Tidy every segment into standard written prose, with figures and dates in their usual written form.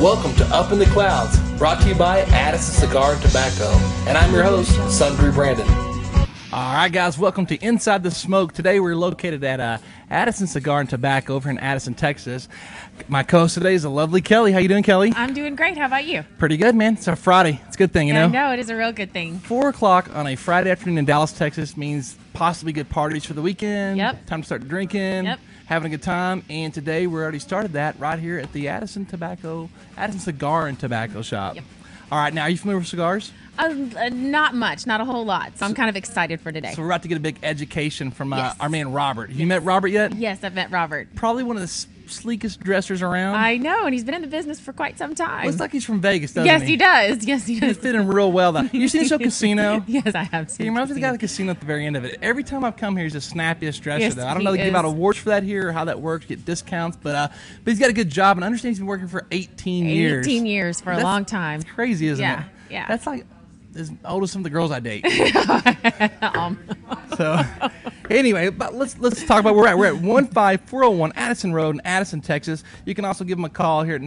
Welcome to Up in the Clouds, brought to you by Addison Cigar and Tobacco. And I'm your host, Sundry Brandon. All right, guys, welcome to Inside the Smoke. Today we're located at Addison Cigar and Tobacco over in Addison, Texas. My co-host today is the lovely Kelly. How you doing, Kelly? I'm doing great. How about you? Pretty good, man. It's a Friday. It's a good thing, you know? I know. It is a real good thing. 4 o'clock on a Friday afternoon in Dallas, Texas means possibly good parties for the weekend. Yep. Time to start drinking. Yep. Having a good time. And today we already started that right here at the Addison Cigar and Tobacco Shop. Yep. All right, now are you familiar with cigars? Not much, not a whole lot. So I'm kind of excited for today. So we're about to get a big education from Yes. our man Robert. Have you met Robert yet? Yes, I've met Robert. Probably one of the sleekest dressers around. I know, and he's been in the business for quite some time. Looks like he's from Vegas, doesn't Yes, he? he does. Yes, he He's does. fitting real well, though. You seen the show Casino? Yes, I have He seen. reminds me of the guy at the casino at the very end of it. Every time I've come here, he's the snappiest dresser, Yes, though. I don't know if he they give out is. awards for that here or how that works, get discounts, but he's got a good job, and I understand he's been working for 18 years. 18 years for a long time. That's crazy, isn't Yeah, it? yeah. That's like as old as some of the girls I date. Um, So, anyway, but let's talk about where we're at. We're at 15401 Addison Road in Addison, Texas. You can also give them a call here at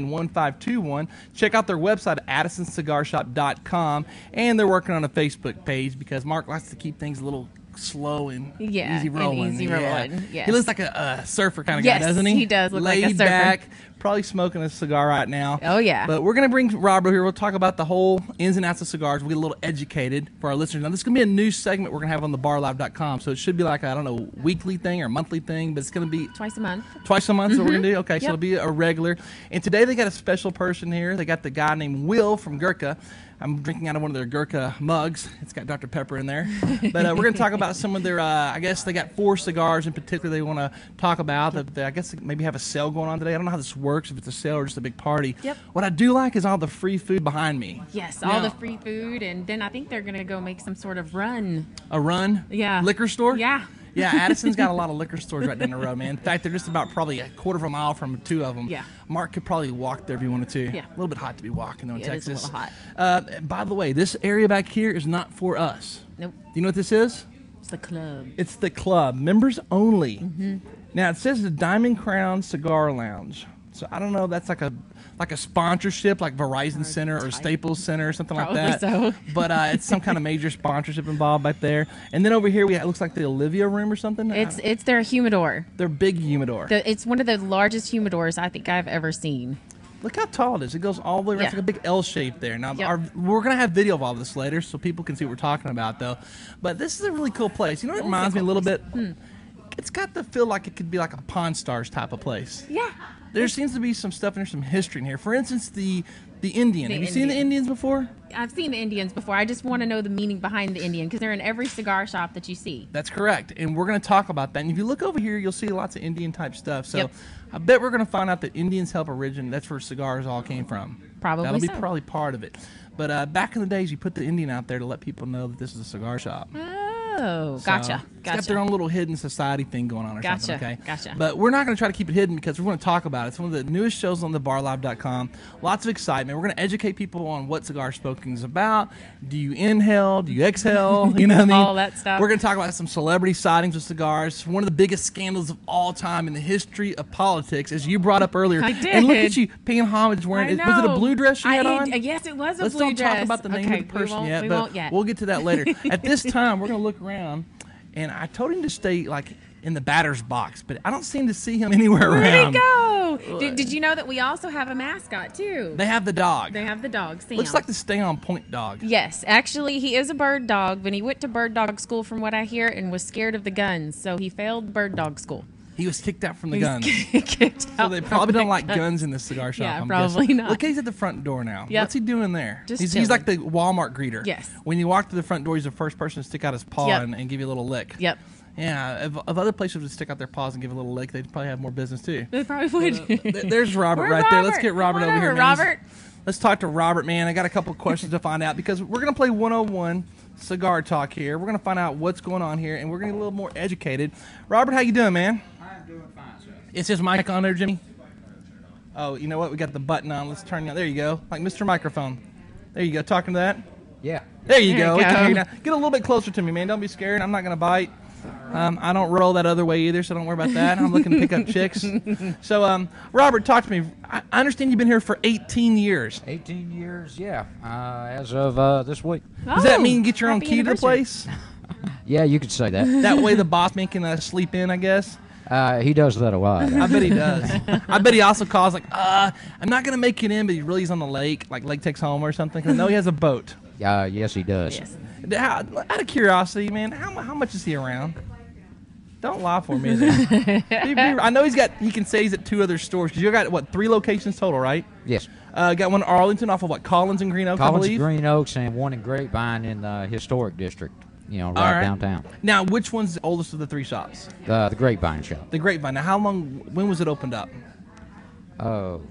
972-239-1521. Check out their website at addisoncigarshop.com, and they're working on a Facebook page because Mark likes to keep things a little slow and Yeah, easy and rolling. easy rolling, yes. He looks like a surfer kind of Yes, guy, doesn't he? he does look like a Laid surfer. back, probably smoking a cigar right now. Oh, yeah. But we're going to bring Robert here. We'll talk about the whole ins and outs of cigars. We'll get a little educated for our listeners. Now, this is going to be a new segment we're going to have on thebarlive.com. So it should be like, I don't know, weekly thing or monthly thing, but it's going to be twice a month. twice a month is what we're going to do? Okay, so Yep. it'll be a regular. And today they got a special person here. They got the guy named Will from Gurkha. I'm drinking out of one of their Gurkha mugs. It's got Dr. Pepper in there. But we're going to talk about some of their, I guess they got 4 cigars in particular they want to talk about. I guess they maybe have a sale going on today. I don't know how this works, if it's a sale or just a big party. Yep. What I do like is all the free food behind me. Yes, Now, all the free food, and then I think they're going to go make some sort of run. A run? Yeah. Liquor store? Yeah. Yeah, Addison's got a lot of liquor stores right down the road, man. In fact, they're just about probably a quarter of a mile from 2 of them. Yeah. Mark could probably walk there if he wanted to. Yeah. A little bit hot to be walking, though, in Yeah, it is a Texas. little hot. By the way, this area back here is not for us. Nope. Do you know what this is? It's the club. It's the club. Members only. Now, it says the Diamond Crown Cigar Lounge. So I don't know if that's like a sponsorship, like Verizon Center or Staples Center or something Probably like that. so. But it's some kind of major sponsorship involved back there. And then over here, it looks like the Olivia Room or something. It's their humidor. Their big humidor. It's one of the largest humidors I think I've ever seen. Look how tall it is. It goes all the way around. It's Yeah. like a big L shape there. Now, Yep. we're going to have video of all this later so people can see what we're talking about, though. But this is a really cool place. You know what it reminds me a little bit? It's got the feel like it could be like a Pawn Stars type of place. Yeah. There seems to be some stuff and there's some history in here. For instance, the Indian. The Have you seen the Indian. Indians before? I've seen the Indians before. I just want to know the meaning behind the Indian because they're in every cigar shop that you see. That's correct. And we're going to talk about that. And if you look over here, you'll see lots of Indian type stuff. So Yep. I bet we're going to find out that Indians help origin. That's where cigars all came from. Probably That'll be so. probably part of it. But back in the days, you put the Indian out there to let people know that this is a cigar shop. Oh, So gotcha. It's got their own little hidden society thing going on or Gotcha, something, okay? gotcha. But we're not going to try to keep it hidden because we're going to talk about it. It's one of the newest shows on thebarlive.com. Lots of excitement. We're going to educate people on what cigar smoking is about. Do you inhale? Do you exhale? You know what I mean? All that stuff. We're going to talk about some celebrity sightings with cigars. One of the biggest scandals of all time in the history of politics, as you brought up earlier. I did. And look at you paying homage wearing I it. Was it a know. blue dress you had on? Yes, it was a Let's blue don't dress. talk about the name Okay, of the person yet, we but won't yet. we'll get to that later. At this time, we're going to look around, and I told him to stay like in the batter's box, but I don't seem to see him anywhere Where'd around. he go? Did you know that we also have a mascot too? They have the dog. They have the dog, Sam. Looks like the stay on point dog. Yes, actually, he is a bird dog, but he went to bird dog school from what I hear and was scared of the guns, so he failed bird dog school. He was kicked out from the He was guns. kicked So out they from probably the don't like guns. guns in this cigar shop. Yeah, I'm probably guessing. not. Look, he's at the front door now. Yep. What's he doing there? Just He's chilling. like the Walmart greeter. Yes. When you walk to the front door, he's the first person to stick out his paw Yep. and give you a little lick. Yep. Yeah, if other places would stick out their paws and give a little lick, they'd probably have more business too. They probably would. There's Robert Where's right there. Let's Robert? get Robert Come on over here, over, man. Robert. Let's talk to Robert, man. I got a couple questions to find out because we're going to play 101 cigar talk here. We're going to find out what's going on here, and we're going to get a little more educated. Robert, how you doing, man? I'm doing fine, sir. Is his mic on there, Jimmy? Oh, you know what? We got the button on. Let's turn it on. There you go. Like Mr. Microphone. There you go. Talking to that? Yeah. There you There go. you We can go. hear you now. Get a little bit closer to me, man. Don't be scared. I'm not going to bite. I don't roll that other way either, so don't worry about that. I'm looking to pick up chicks. So, Robert, talk to me. I understand you've been here for 18 years. 18 years, yeah, as of this week. Does that mean you get your own happy key to the anniversary. place? Yeah, you could say that. That way the boss man can sleep in, I guess. He does that a lot. I bet he does. I bet he also calls like, I'm not going to make it in, but he really is on the lake, like Lake Tex Home or something. 'Cause I know he has a boat. Yes, he does. Yes. Out of curiosity, man, how much is he around? Don't lie for me. I know he can say he's at 2 other stores, because you got, what, 3 locations total, right? Yes. Got one in Arlington off of, what, Collins and Green Oak, I Collins, believe? Green Oaks, and one in Grapevine in the historic district, right All right. downtown. Now, which one's the oldest of the 3 shops? The Grapevine shop. The Grapevine. Now, when was it opened up? Let's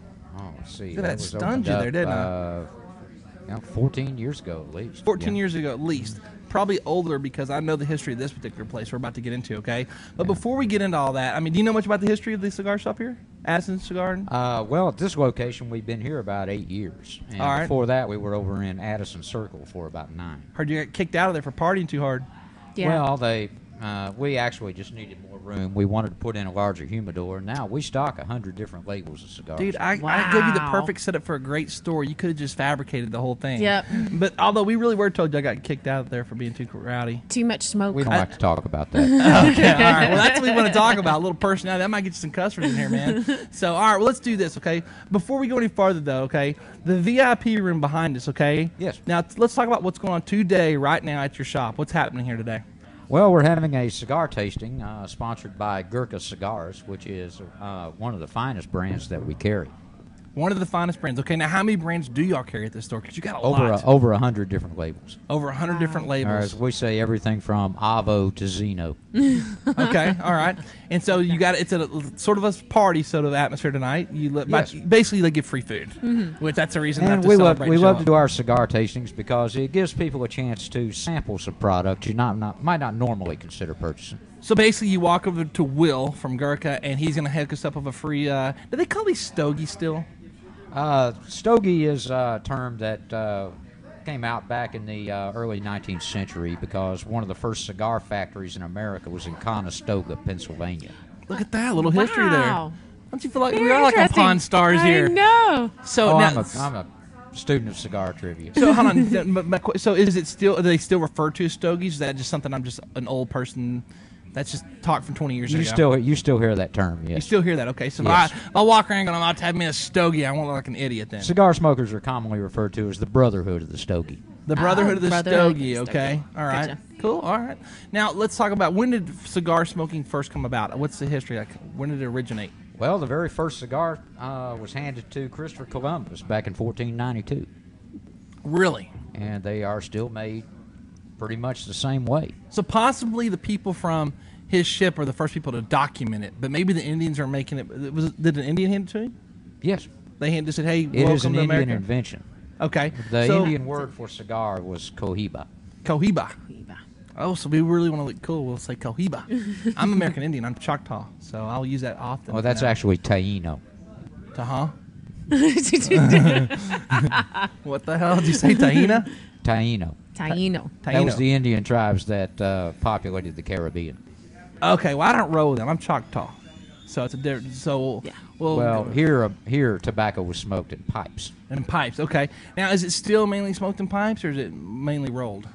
see. Look at that was stunned opened you there, up, didn't I? 14 years ago at least. 14 Yeah. years ago at least. Probably older, because I know the history of this particular place we're about to get into, okay? But before we get into all that, I mean, do you know much about the history of the cigar shop here? Addison Cigar? Well, at this location, we've been here about 8 years. And All right. before that, we were over in Addison Circle for about 9. Heard you got kicked out of there for partying too hard. Yeah. Well, we actually just needed more room. We wanted to put in a larger humidor. Now we stock 100 different labels of cigars. Dude, I gave you the Wow. perfect setup for a great store. You could have just fabricated the whole thing. Yep. But although we really were told I got kicked out of there for being too rowdy. Too much smoke. we don't like to talk about that. Okay, all right. Well, that's what we want to talk about. A little personality. That might get you some customers in here, man. So, all right, well, let's do this, okay? Before we go any farther, though, okay? The VIP room behind us, okay? Yes. Now, let's talk about what's going on today, right now, at your shop. What's happening here today? Well, we're having a cigar tasting sponsored by Gurkha Cigars, which is one of the finest brands that we carry. One of the finest brands. Okay, now how many brands do y'all carry at this store? Because you got a lot. Over 100 different labels. Over 100 different Or labels. as we say, everything from Avo to Zeno. Okay, all right. And so you got it's a sort of a party sort of atmosphere tonight. Yes. Basically they give free food, which that's the reason. And to we love celebrate and show to off. do our cigar tastings because it gives people a chance to sample some products you might not normally consider purchasing. So basically, you walk over to Will from Gurkha, and he's going to hook us up with a free. Do they call these stogies still? Stogie is a term that came out back in the early 19th century because one of the first cigar factories in America was in Conestoga, Pennsylvania. Look at that little history there. Wow. Don't you feel like we Very are like on interesting. Pawn Stars here? I know. So Oh, now, I'm a student of cigar trivia. so hold on. So is it still? Do they still refer to as stogies? Is that just something I'm just an old person? That's just talk from 20 years ago. You still hear that term, yes. You still hear that? Okay. So Yes. if I walk around going, I'm about to have me a stogie, I won't look like an idiot then. Cigar smokers are commonly referred to as the Brotherhood of the Stogie. The Brotherhood of the Brotherhood of Stogie, the okay. Stogie. All right. Gotcha. Cool, all right. Now, let's talk about when did cigar smoking first come about? What's the history? Like, when did it originate? Well, the very first cigar was handed to Christopher Columbus back in 1492, Really? and they are still made pretty much the same way. So possibly the people from his ship are the first people to document it, but maybe the Indians are making it. Did an Indian hand it to him? Yes, They just said, hey, it welcome is an to Indian America. invention. Okay. The so, Indian word for cigar was cohiba. Cohiba. Oh, so we really want to look cool. We'll say Cohiba. I'm American Indian. I'm Choctaw, so I'll use that often. Well, that's now. actually Taino. Huh? What the hell did you say, Tahina? Taino. Taino. That was the Indian tribes that populated the Caribbean. Okay, well, I don't roll with them. I'm Choctaw, so it's a different. So, Yeah. Well, here tobacco was smoked in pipes. in pipes. Okay, now is it still mainly smoked in pipes, or is it mainly rolled?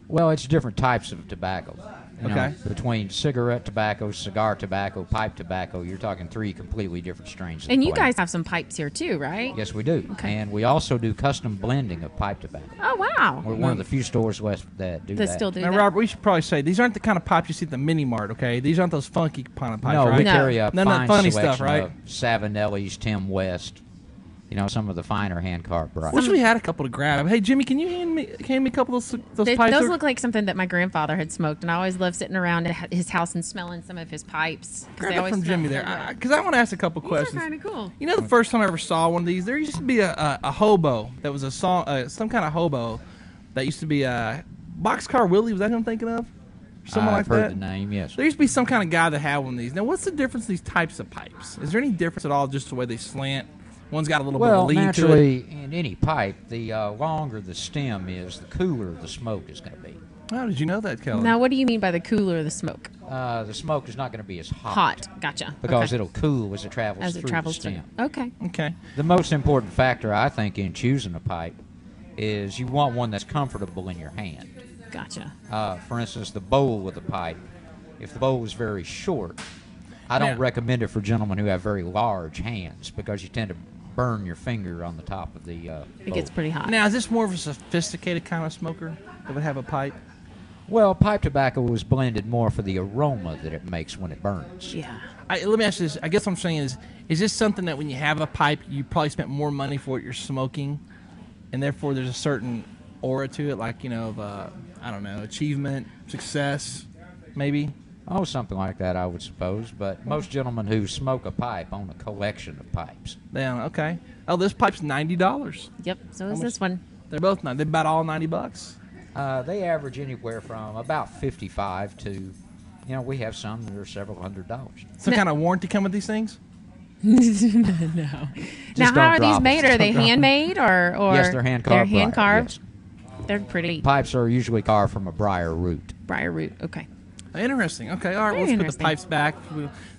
Well, it's different types of tobacco. You know, Okay. between cigarette tobacco, cigar tobacco, pipe tobacco, you're talking 3 completely different strains. of And you flavor. guys have some pipes here too, right? Yes, we do. Okay. And we also do custom blending of pipe tobacco. Oh wow. We're one of the few stores west that do They that. still do Now, that. Robert, we should probably say these aren't the kind of pipes you see at the mini mart. Okay, these aren't those funky kind of pipes, No, right? we No. carry a None of that fine funny selection stuff, right? of Savinelli's, Tim West, some of the finer hand carved varieties. Wish we had a couple to grab. Hey, Jimmy, can you hand me a couple of those pipes? Those look like something that my grandfather had smoked, and I always love sitting around at his house and smelling some of his pipes. 'cause Grab they it always from smell Jimmy so there, good. because I want to ask a couple questions. These are kind of cool. You know, the first time I ever saw one of these, there used to be a hobo that was a song, some kind of hobo that used to be a Boxcar Willie. Was that who I'm thinking of? Someone I've like heard that. the name, yes. There used to be some kind of guy that had one of these. Now, what's the difference in these types of pipes? Is there any difference at all, just the way they slant? One's got a little Well, bit of a lead to it. naturally, in any pipe, the longer the stem is, the cooler the smoke is going to be. How did you know that, Kelly? Now, what do you mean by the cooler of the smoke? the smoke is not going to be as hot. Gotcha. Because Okay. it'll cool as it travels As through it travels the through. stem. Okay. Okay. The most important factor, I think, in choosing a pipe is you want one that's comfortable in your hand. Gotcha. For instance, the bowl of the pipe, if the bowl is very short, I don't Now- recommend it for gentlemen who have very large hands because you tend to burn your finger on the top of the bowl. It gets pretty hot. Now, is this more of a sophisticated kind of smoker that would have a pipe? Well, pipe tobacco is blended more for the aroma that it makes when it burns. Yeah. Let me ask you this. I guess what I'm saying is this something that when you have a pipe, you probably spent more money for what you're smoking, and therefore there's a certain aura to it, like, of, I don't know, achievement, success, maybe? Oh, something like that, I would suppose. But most gentlemen who smoke a pipe own a collection of pipes. Yeah, okay. Oh, this pipe's $90. Yep. So is much- this one. They're both they're about all $90. They average anywhere from about 55 to, we have some that are several $100s. Some kind of warranty come with these things? Now, don't how are these drop made? them. Are they handmade or? Yes, they're hand carved. They're hand briar, carved. yes. They're pretty. Pipes are usually carved from a briar root. Briar root. Okay. Interesting. Okay, all right. Very Let's put the interesting. pipes back.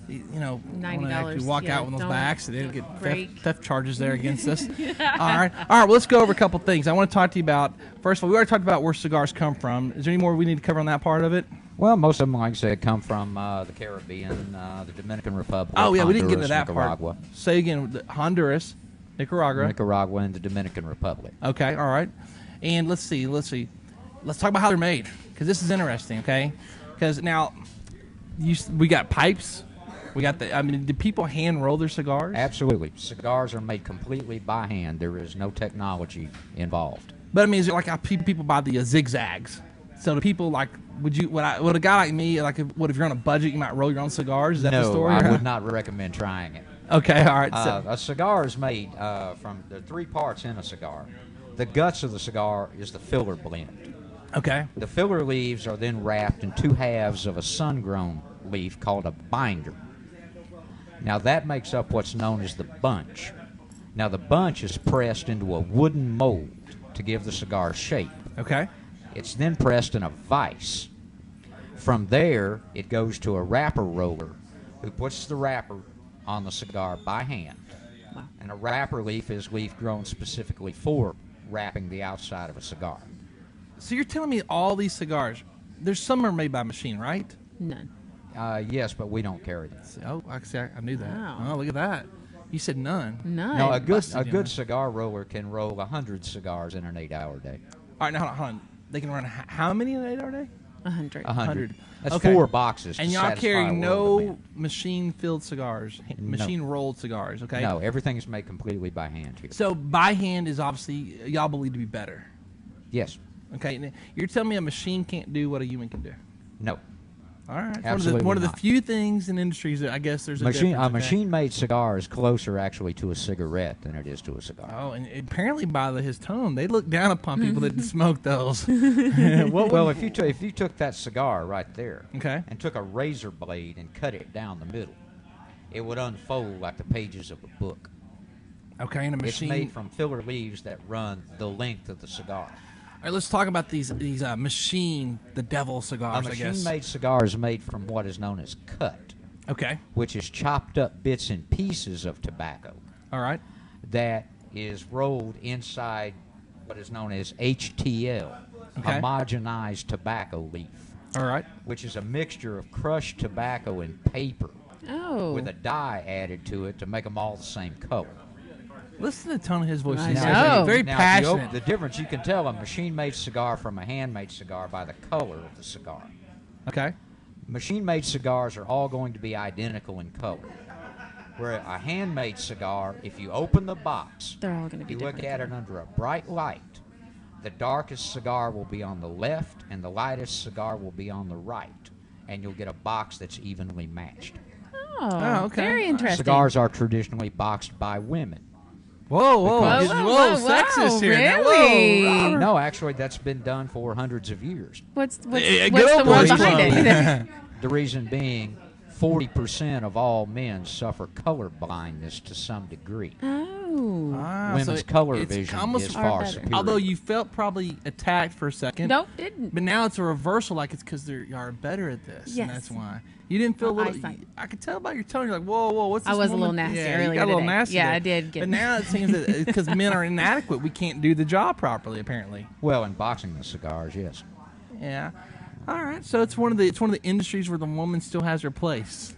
$90, Walk yeah, out with those don't backs. They'll get break. theft charges there against us. All right. Well, let's go over a couple things. I want to talk to you about. First of all, we already talked about where cigars come from. Is there any more we need to cover on that part of it? Well, most of them, like I said, come from the Caribbean, the Dominican Republic. Oh yeah, we didn't get into Honduras, that Nicaragua. part. Say again. Honduras, Nicaragua. Nicaragua and the Dominican Republic. Okay. All right. And let's see. Let's talk about how they're made, because this is interesting. Okay. Because now, we got pipes. We got do people hand roll their cigars? Absolutely. Cigars are made completely by hand. There is no technology involved. But is it like how people buy the zigzags? So the people would a guy like me, if you're on a budget, you might roll your own cigars? Is that the story? I would not recommend trying it. Okay, all right. A cigar is made from the three parts in a cigar. The guts of the cigar is the filler blend. Okay. The filler leaves are then wrapped in two halves of a sun-grown leaf called a binder. Now that makes up what's known as the bunch. Now the bunch is pressed into a wooden mold to give the cigar shape. Okay. It's then pressed in a vise. From there, it goes to a wrapper roller who puts the wrapper on the cigar by hand. Wow. And a wrapper leaf is leaf grown specifically for wrapping the outside of a cigar. So you're telling me all these cigars, there's some are made by machine, right? None. Yes, but we don't carry them. Oh, I knew that. Wow. Oh, look at that. You said none. None. No, a busted, good cigar roller can roll 100 cigars in an 8-hour day. All right, now hold on. They can run how many in an 8-hour day? 100. 100. That's Okay. 4 boxes. And to y'all satisfy carry a world no demand. machine-filled cigars, machine-rolled cigars, okay? No, everything is made completely by hand here. So by hand is obviously, y'all believe to be better. Yes. Okay, now, you're telling me a machine can't do what a human can do. No. All right, it's Absolutely one of the not. few things in industries that I guess there's a A difference, okay? machine-made cigar is closer actually to a cigarette than it is to a cigar. Oh, and apparently by his tone, they look down upon people that smoke those. Well, if you took that cigar right there Okay. and took a razor blade and cut it down the middle, it would unfold like the pages of a book. Okay, and a It's machine. made from filler leaves that run the length of the cigar. All right, let's talk about these machine, the devil A cigars, I guess. machine-made cigar is made from what is known as cut, Okay, which is chopped up bits and pieces of tobacco all right. that is rolled inside what is known as HTL, Okay. homogenized tobacco leaf, All right. which is a mixture of crushed tobacco and paper Oh. with a dye added to it to make them all the same color. Listen to the tone of his voice. I He's know. very Now, passionate. the difference, you can tell a machine-made cigar from a handmade cigar by the color of the cigar. Okay. Machine-made cigars are all going to be identical in color. Where a handmade cigar, if you open the box, They're all going to be you different. look at it under a bright light, the darkest cigar will be on the left and the lightest cigar will be on the right. And you'll get a box that's evenly matched. Oh, okay. very interesting. Cigars are traditionally boxed by women. Whoa, Because- Whoa, sexist here. really? Whoa, Robert. No, actually, that's been done for hundreds of years. What's Good the old one boys behind club. it? The reason being, 40% of all men suffer color blindness to some degree. Oh. Oh. Women's color it's vision almost is far far better. superior. Although you felt probably attacked for a second. Nope, didn't. But now it's a reversal, like it's because you are better at this, Yes. and that's why. You didn't feel a My little. eyesight. I could tell by your tone. You're like, whoa, what's this? I was a little woman- nasty yeah, you earlier got a little today. nasty. Yeah, there. I did get- But now it seems that because men are inadequate, we can't do the job properly. Apparently. Well, in boxing the cigars, yes. Yeah. All right. So it's one of the industries where the woman still has her place.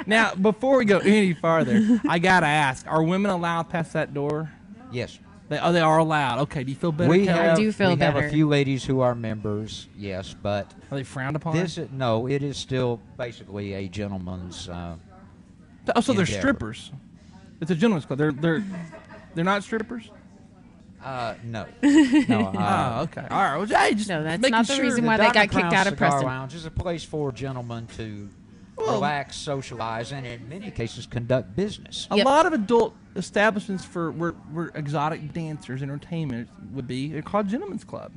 Now, before we go any farther, I gotta ask: are women allowed past that door? Yes. They are allowed. Okay. Do you feel better? We Kelly? have, do feel we have better. a few ladies who are members, yes, but Are they frowned upon? no, it is still basically a gentleman's. Oh, so they're endeavor. strippers. It's a gentleman's club. They're not strippers. No. No. Oh, okay. All right. Well, hey, just No, that's making not the sure reason that- why they got Diamond kicked Crown out of Cigar Preston. Lounge is a place for gentlemen to Well- relax, socialize, and in many cases conduct business. A Yep. lot of adult establishments for where exotic dancers, entertainment would be. They're called gentlemen's club.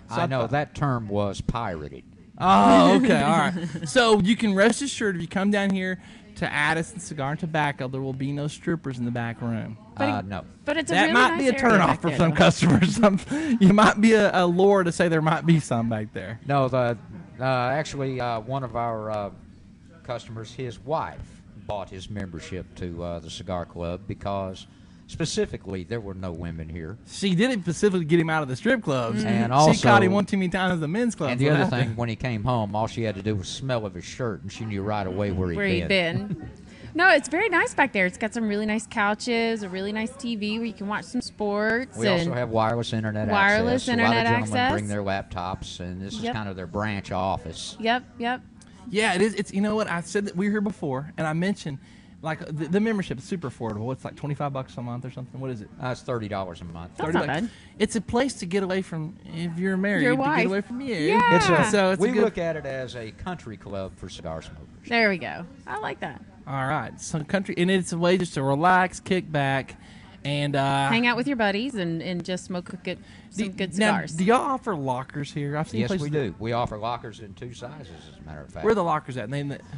So I know thought- that term was pirated. Oh, okay. All right. So you can rest assured if you come down here to Addison Cigar and Tobacco, there will be no strippers in the back room. No. But it's a That really might nice be a area turnoff back for there, some though. customers. You might be a lure to say there might be some back there. No, actually one of our customers, his wife, bought his membership to the cigar club because specifically there were no women here. She didn't specifically get him out of the strip clubs. And she also- caught him one too many times at the men's club. And the other thing, when he came home, all she had to do was smell of his shirt, and she knew right away where he'd been. No, it's very nice back there. It's got some really nice couches, a really nice TV where you can watch some sports. We and also have wireless internet Wireless access. internet a lot of gentlemen access. bring their laptops, and this is Yep. kind of their branch office. Yep. Yeah, it is. It's, you know what? I said that we were here before, and I mentioned like the membership is super affordable. It's like $25 a month or something. What is it? It's $30 a month. That's 30 not bucks. bad. It's a place to get away from if you're married. Your to wife. get away from you. Yeah. So it's we a good. look at it as a country club for cigar smokers. There we go. I like that. All right, some country, and it's a way just to relax, kick back, and Hang out with your buddies and just smoke some good cigars. Now, do y'all offer lockers here? I've seen Yes, places we that- do. We offer lockers in two sizes, as a matter of fact. Where are the lockers at?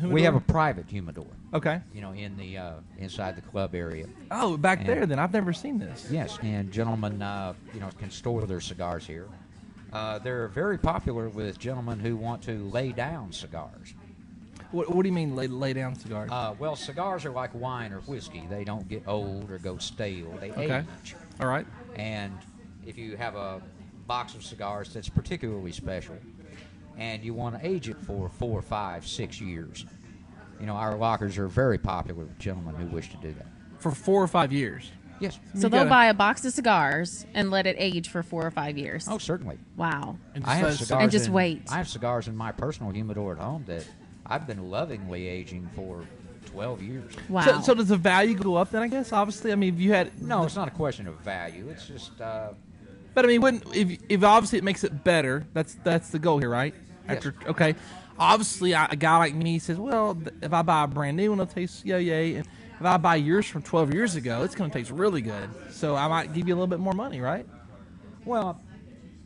We have a private humidor, Okay. in the inside the club area. Oh, back And- there then. I've never seen this. Yes, and gentlemen, can store their cigars here. They're very popular with gentlemen who want to lay down cigars. What do you mean lay down cigars? Well, cigars are like wine or whiskey. They don't get old or go stale. They Okay. age. All right. And if you have a box of cigars that's particularly special and you want to age it for 4, 5, 6 years, our lockers are very popular with gentlemen who wish to do that. For 4 or 5 years. Yes. So You they'll gotta- buy a box of cigars and let it age for 4 or 5 years. Oh, certainly. Wow. And I have just- cigars And just in- wait. I have cigars in my personal humidor at home that I've been lovingly aging for 12 years. Wow. So does the value go up then? I guess obviously. I mean, if you had No, it's not a question of value. It's just but I mean, wouldn't if obviously it makes it better? That's the goal here, right? Yes. Okay. Obviously, a guy like me says, well, if I buy a brand new one, it'll taste yay, and if I buy yours from 12 years ago, it's going to taste really good. So I might give you a little bit more money, right? well,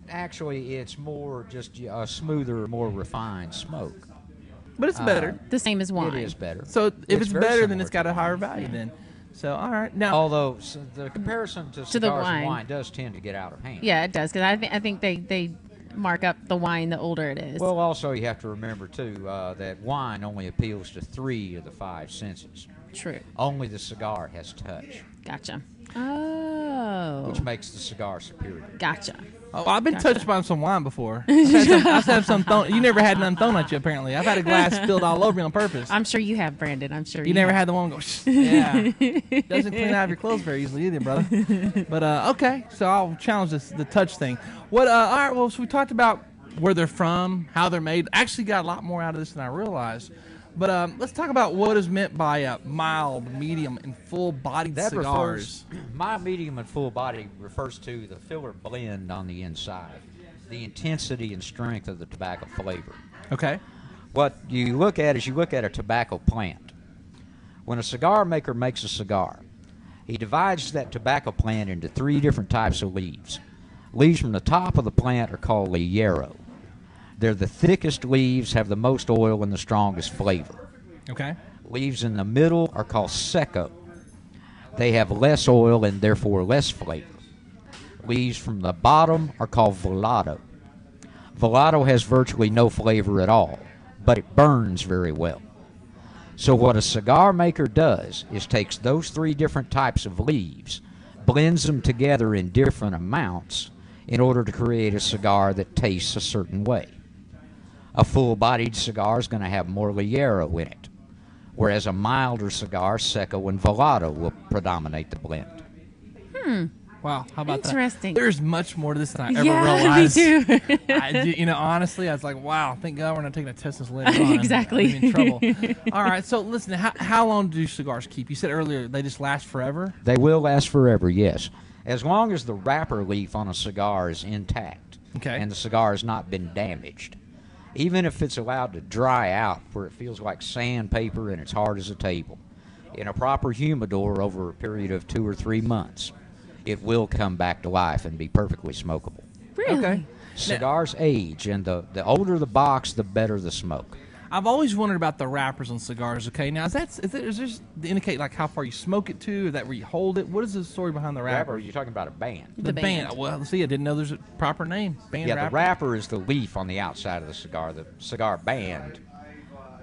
actually, it's more just a smoother, more refined smoke. But it's better. the same as wine. It is better. So if it's very better, then similar it's got to a higher wine. value then. So all right, now Although the comparison to cigars wine. and wine does tend to get out of hand. Yeah, it does because I think they mark up the wine the older it is. Well, also you have to remember too that wine only appeals to 3 of the 5 senses. True. Only the cigar has touch, Gotcha. Oh. which makes the cigar superior. Gotcha. I've been touched by some wine before. I've had some thrown. You never had none thrown at you, apparently. I've had a glass spilled all over me on purpose. I'm sure you have, Brandon. I'm sure You never have. had the one go, yeah. Doesn't clean out of your clothes very easily either, brother. But, okay, so I'll challenge the touch thing. All right, well, so we talked about where they're from, how they're made. Actually got a lot more out of this than I realized. But let's talk about what is meant by mild, medium, and full-bodied That cigars. my medium and full body refers to the filler blend on the inside, the intensity and strength of the tobacco flavor. Okay. What you look at is you look at a tobacco plant. When a cigar maker makes a cigar, he divides that tobacco plant into 3 different types of leaves. Leaves from the top of the plant are called liero. They're the thickest leaves, have the most oil, and the strongest flavor. Okay. Leaves in the middle are called seco. They have less oil and therefore less flavor. Leaves from the bottom are called volado. Volado has virtually no flavor at all, but it burns very well. So what a cigar maker does is takes those three different types of leaves, blends them together in different amounts in order to create a cigar that tastes a certain way. A full-bodied cigar is going to have more Ligero in it, whereas a milder cigar, Seco and Volado, will predominate the blend. Wow, how about Interesting. that? There's much more to this than I ever Yeah, realized. me too. You know, honestly, I was like, wow, thank God we're not taking a test this later on. Exactly. I'd be in trouble. All right, so listen, how long do cigars keep? You said earlier they just last forever? They will last forever, yes. As long as the wrapper leaf on a cigar is intact and the cigar has not been damaged. Even if it's allowed to dry out where it feels like sandpaper and it's hard as a table, in a proper humidor over a period of 2 or 3 months, it will come back to life and be perfectly smokable. Really? Okay. Cigars age, and the older the box, the better the smoke. I've always wondered about the wrappers on cigars. Okay, now is this to indicate like how far you smoke it to, or that where you hold it? What is the story behind the wrapper? You're talking about a band. The band. Well, see, I didn't know there's a proper name. Band wrapper. The wrapper is the leaf on the outside of the cigar. The cigar band.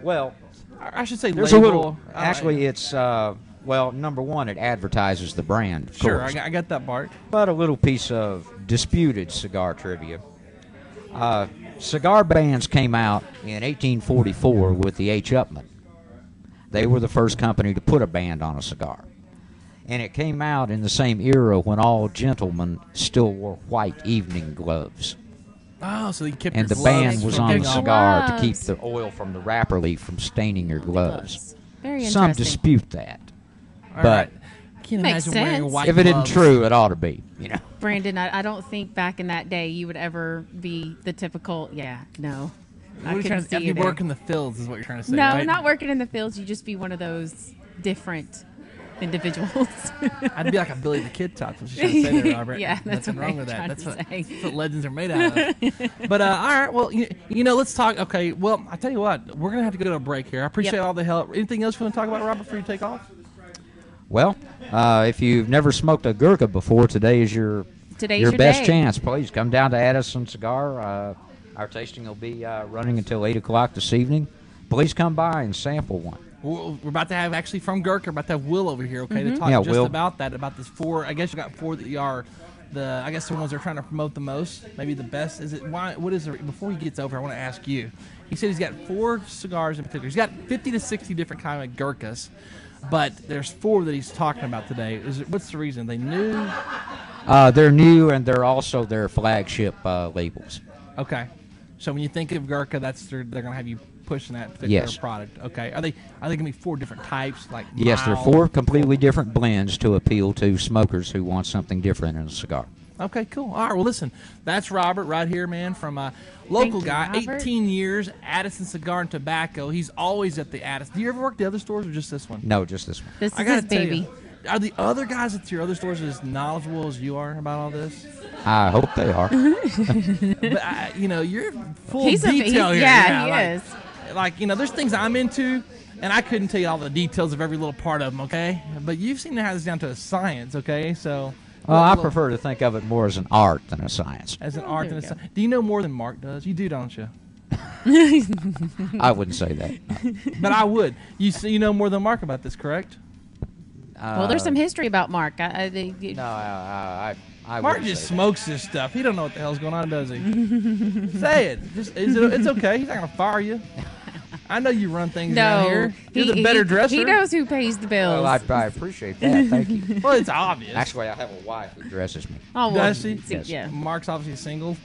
Well, I should say there's label. a little. Actually, it's well, number one, it advertises the brand. Of Sure, course. I got that part. But a little piece of disputed cigar trivia. Cigar bands came out in 1844 with the H. Upmann. They were the first company to put a band on a cigar. And it came out in the same era when all gentlemen still wore white evening gloves. Oh, so they kept And your the gloves band was from on the getting all- cigar to Gloves. keep the oil from the wrapper leaf from staining your gloves. Very Some interesting. dispute that. All But right. Can't Makes imagine wearing sense. white if it isn't gloves. true, it ought to be, you know. Brandon, I don't think back in that day you would ever be the typical, no. What are you trying to see you you there. work in the fields is what you're trying to say, No, right? not working in the fields. You just be one of those different individuals. I'd be like a Billy the Kid type. What you trying to say there, Robert? Yeah, that's Nothing what wrong I'm with that. trying That's to what, say. that's what legends are made out of. But all right, well, you know, let's talk. Okay, well, I tell you what, we're gonna have to go to a break here. I appreciate Yep. all the help. Anything else you want to talk about, Robert, before you take off? Well, if you've never smoked a Gurkha before, today is your best day. chance. Please come down to Addison Cigar. Our tasting will be running until 8 o'clock this evening. Please come by and sample one. We're about to have actually from Gurkha. About to have Will over here. Okay, to talk Yeah, just Will. about that. About this 4. I guess you got 4 that you are I guess the ones they're trying to promote the most. Maybe the best. Is it why? What is it? Before he gets over, I want to ask you. He said he's got 4 cigars in particular. He's got 50 to 60 different kind of Gurkhas. But there's 4 that he's talking about today. What's the reason? They new? They're new, and they're also their flagship labels. Okay. So when you think of Gurkha, they're going to have you pushing that particular Yes. product. Okay. Are they going to be 4 different types? Like Yes, they're mild? 4 completely different blends to appeal to smokers who want something different in a cigar. Okay, cool. All right, well, listen, that's Robert right here, man, from local you, guy, Robert. 18 years, Addison Cigar and Tobacco. He's always at the Addison. Do you ever work the other stores or just this one? No, just this one. This I is gotta his tell baby. you, are the other guys at your other stores as knowledgeable as you are about all this? I hope they are. But, you're full He's detail here. yeah, he like, is. Like, there's things I'm into, and I couldn't tell you all the details of every little part of them, okay? But you seem to have this down to a science, okay? So... Well, I prefer to think of it more as an art than a science. As an art and there a you science. Do you know more than Mark does? You do, don't you? I wouldn't say that. No. But I would. You know more than Mark about this, correct? Well, there's some history about Mark. No, I Mark wouldn't just say smokes this stuff. He don't know what the hell's going on, does he? Say it. It's okay. He's not gonna fire you. I know you run things down No, here. You're the better dresser. He knows who pays the that. bills. Well, I appreciate that. Thank you. Well, it's obvious. Actually, I have a wife who dresses me. oh, well, Does he? Yes. Yeah. Mark's obviously single.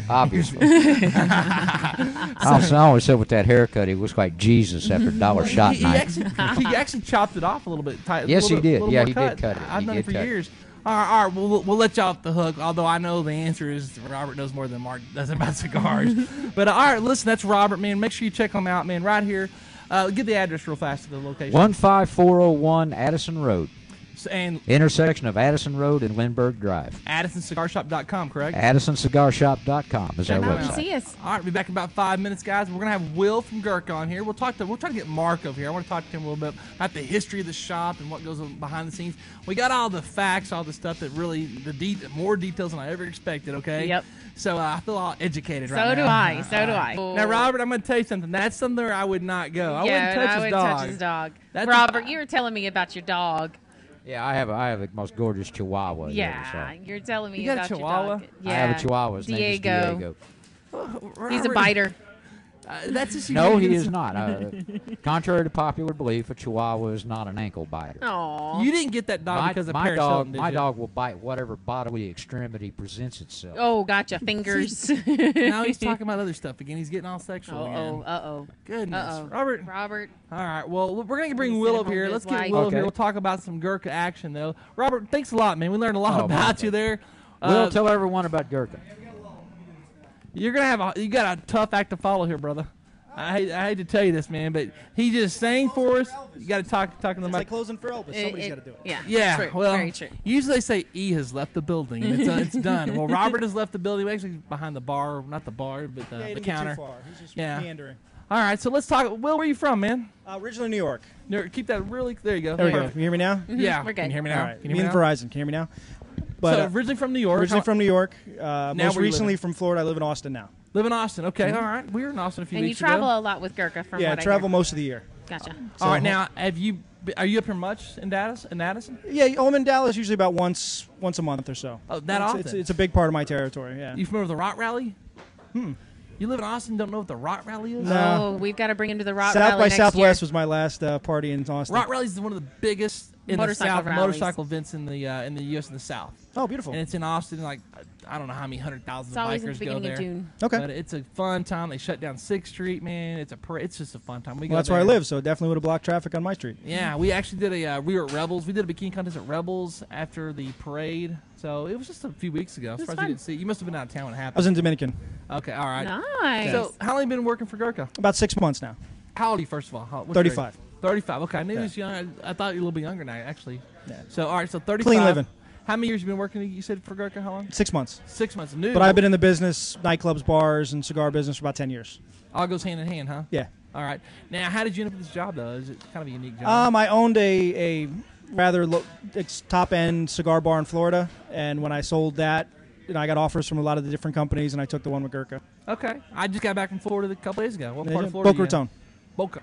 Obviously. I always said with that haircut, he looks like Jesus after dollar shot He night. he actually chopped it off a little bit tight. Yes, a little he bit- did. little Yeah, more he did cut it. I've He done did it for cut it. years. All right, we'll let you off the hook, although I know the answer is Robert knows more than Mark does about cigars. But all right, listen, that's Robert, man. Make sure you check him out, man, right here. Get the address real fast to the location. 15401 Addison Road. And Intersection of Addison Road and Lindbergh Drive. AddisonCigarShop.com, correct? AddisonCigarShop.com is our Come out and website. see us. All right, we'll be back in about 5 minutes, guys. We're gonna have Will from Gurkha on here. We'll try to get Mark over here. I want to talk to him a little bit about the history of the shop and what goes on behind the scenes. We got all the facts, all the stuff that really more details than I ever expected. Okay. Yep. So I feel all educated right now. So do I. So do I. Now, Robert, I'm gonna tell you something. That's somewhere I would not go. I wouldn't touch I his wouldn't dog. touch his dog. That's Robert, you were telling me about your dog. Yeah, I have the most gorgeous Chihuahua. Yeah, ever, you're telling me You got a about Chihuahua? your dog. so. Yeah. I have a Chihuahua. His name is Diego. He's a biter. That's just No, he is not. Contrary to popular belief, a Chihuahua is not an ankle biter. Aw. You didn't get that dog because of Paris Hilton, did My you? dog will bite whatever bodily extremity presents itself. Oh, gotcha. Fingers. Now he's talking about other stuff again. He's getting all sexual again. Uh-oh. Goodness. Uh-oh. Robert. All right. Well, we're going to bring Will over here. Let's get Will over here. We'll talk about some Gurkha action, though. Robert, thanks a lot, man. We learned a lot about you there. Will, tell everyone about Gurkha. You got a tough act to follow here, brother. I hate to tell you this, man, but he just sang for us. You got to talk to them It's about. like closing for Elvis. Somebody's got to do it. Yeah. Yeah, True. well, Very true. usually they say E has left the building, and it's done. Well, Robert has left the building. We're actually behind the bar, not the bar, but Yeah, he the didn't counter. get too far. He's just Yeah. meandering. All right, so let's talk. Will, where are you from, man? Originally New York. Keep that really. There you go. There we go. Perfect. Can you hear me now? Yeah, We're good. Can you hear me now? All right. Can you Me hear and me now? Verizon. Can you hear me now? But So originally from New York. originally from New York. where Most you recently living? from Florida. I live in Austin now. Live in Austin. Okay, all right. We were in Austin a few And you weeks travel ago. a lot with Gurkha from Yeah, I what travel I hear. most of the year. Gotcha. All right, now are you up here much in Addison? Yeah, I'm in Dallas usually about once a month or so. Oh, that It's- often? It's a big part of my territory. Yeah. You familiar with the Rock Rally? You live in Austin, don't know what the Rock Rally is? No. Oh, we've got to bring him to the Rock South Rally by next Southwest year. was my last party in Austin. Rock Rally is one of the biggest in the Motorcycle South rallies. motorcycle events in the U.S. and the South. Oh, beautiful. And it's in Austin. Like I don't know how many 100,000 It's always in the bikers go beginning there. of June. Okay. But it's a fun time. They shut down 6th Street, man. It's just a fun time. We go Well, that's where I there. live, so it definitely would have blocked traffic on my street. Yeah, we actually did we were at Rebels. We did a bikini contest at Rebels after the parade. So it was just a few weeks ago. I'm was surprised fun. you didn't see it. You must have been out of town when it I happened. was in Dominican. Okay, all right. Nice. So how long have you been working for Gurkha? About 6 months now. How old are you, first of all? What's your 35. age? 35. Okay, I knew he Yeah. was young. I thought you were a little bit younger now, actually. Yeah. So, all right, so 35. Clean living. How many years have you been working, you said, for Gurkha? How long? 6 months. 6 months. New. But I've been in the business, nightclubs, bars, and cigar business for about 10 years. All goes hand in hand, huh? Yeah. All right. Now, how did you end up with this job, though? Is it kind of a unique job? I owned a rather top-end cigar bar in Florida, and when I sold that, I got offers from a lot of the different companies, and I took the one with Gurkha. Okay. I just got back from Florida a couple days ago. What part of Florida? Boca Raton. Boca.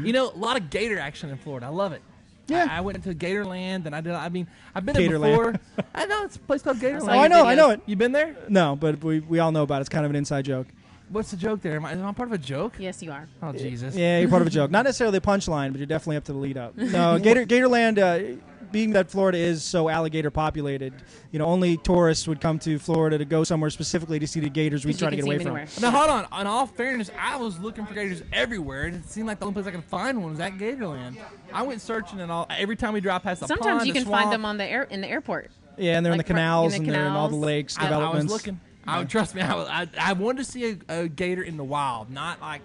You know, a lot of gator action in Florida. I love it. Yeah. I went to Gatorland, and I've been there Gatorland. before. I know it's a place called Gatorland. saw your I know it. You been there? No, but we all know about it. It's kind of an inside joke. What's the joke there? Am I part of a joke? Yes, you are. Oh, Jesus. Yeah, you're part of a joke. Not necessarily the punchline, but you're definitely up to the lead up. No, Gatorland, being that Florida is so alligator populated, only tourists would come to Florida to go somewhere specifically to see the gators we 'Cause try you to get can away see from. 'em anywhere. Now, hold on. In all fairness, I was looking for gators everywhere, and it seemed like the only place I could find one was at Gatorland. I went searching and all. Every time we drive past the Sometimes pond, you the can find swamp, them on in the airport. Yeah, and they're in the Like, in the canals, and they're in all the canals. lakes, I developments. was looking. Trust me, I wanted to see a gator in the wild, not like,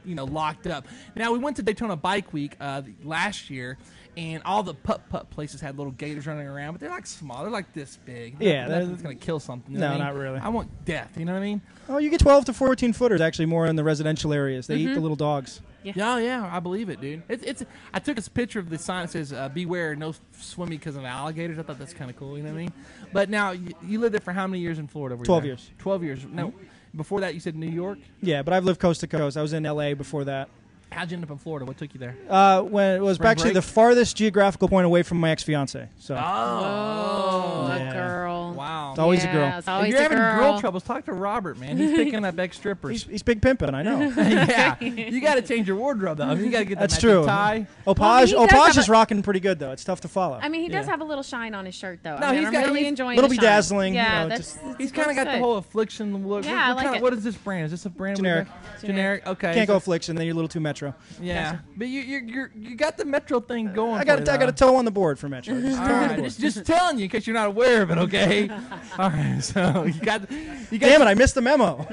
locked up. Now, we went to Daytona Bike Week last year, and all the putt-putt places had little gators running around, but they're like small. They're like this big. Yeah, Nothing's going to kill something. You know No, what I mean? not really. I want death, you know what I mean? Oh, you get 12 to 14 footers actually more in the residential areas. They eat the little dogs. Yeah, I believe it, dude. It's. I took this picture of the sign that says "Beware, no swimming because of alligators." I thought that's kind of cool. You know what I mean? But now you lived there for how many years in Florida? Were you 12 there? years. 12 years. No, before that you said New York. Yeah, but I've lived coast to coast. I was in L.A. before that. How'd you end up in Florida? What took you there? When it was Spring actually break? the farthest geographical point away from my ex-fiance. So Oh, Yeah. a girl. Wow. it's always a girl. It's If always you're a having girl. girl troubles, talk to Robert, man. He's picking up ex strippers. He's big pimping, I know. Yeah, you got to change your wardrobe though. I mean, you got to get the That's matching true. tie. Opage, he does Opage have is a- rocking pretty good though. It's tough to follow. I mean, he does Yeah. have a little shine on his shirt, though. No, I mean, he's I'm got- really he's- enjoying little the bedazzling, shine. Yeah, you know, that's. He's kind of got the good. whole affliction look. Yeah, I like it. What is this brand? Is this a brand? Generic. Generic. Okay. Can't so- go affliction, then you're a little too metro. Yeah, but you got the Metro thing going. I got a toe on the board for metro. Just All toe on the right, board. just telling you in case you're not aware of it. Okay. All right, so you got. Damn it! I missed the memo.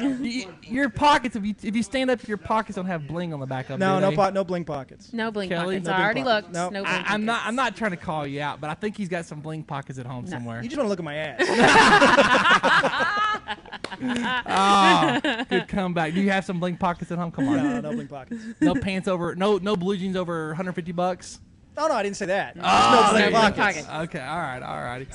Your pockets. If you stand up, your pockets don't have bling on the back of them. No bling pockets. No bling Kelly? pockets. No I bling already pockets. looked. Nope. No bling I'm not. pockets. I'm not trying to call you out, but I think he's got some bling pockets at home somewhere. You just want to look at my ass. Oh, good comeback. Do you have some bling pockets at home? Come on. No bling pockets. No pants over. No blue jeans over $150. Oh no, I didn't say that. Oh, no bling no bling pockets. pockets. Okay. All right. All righty.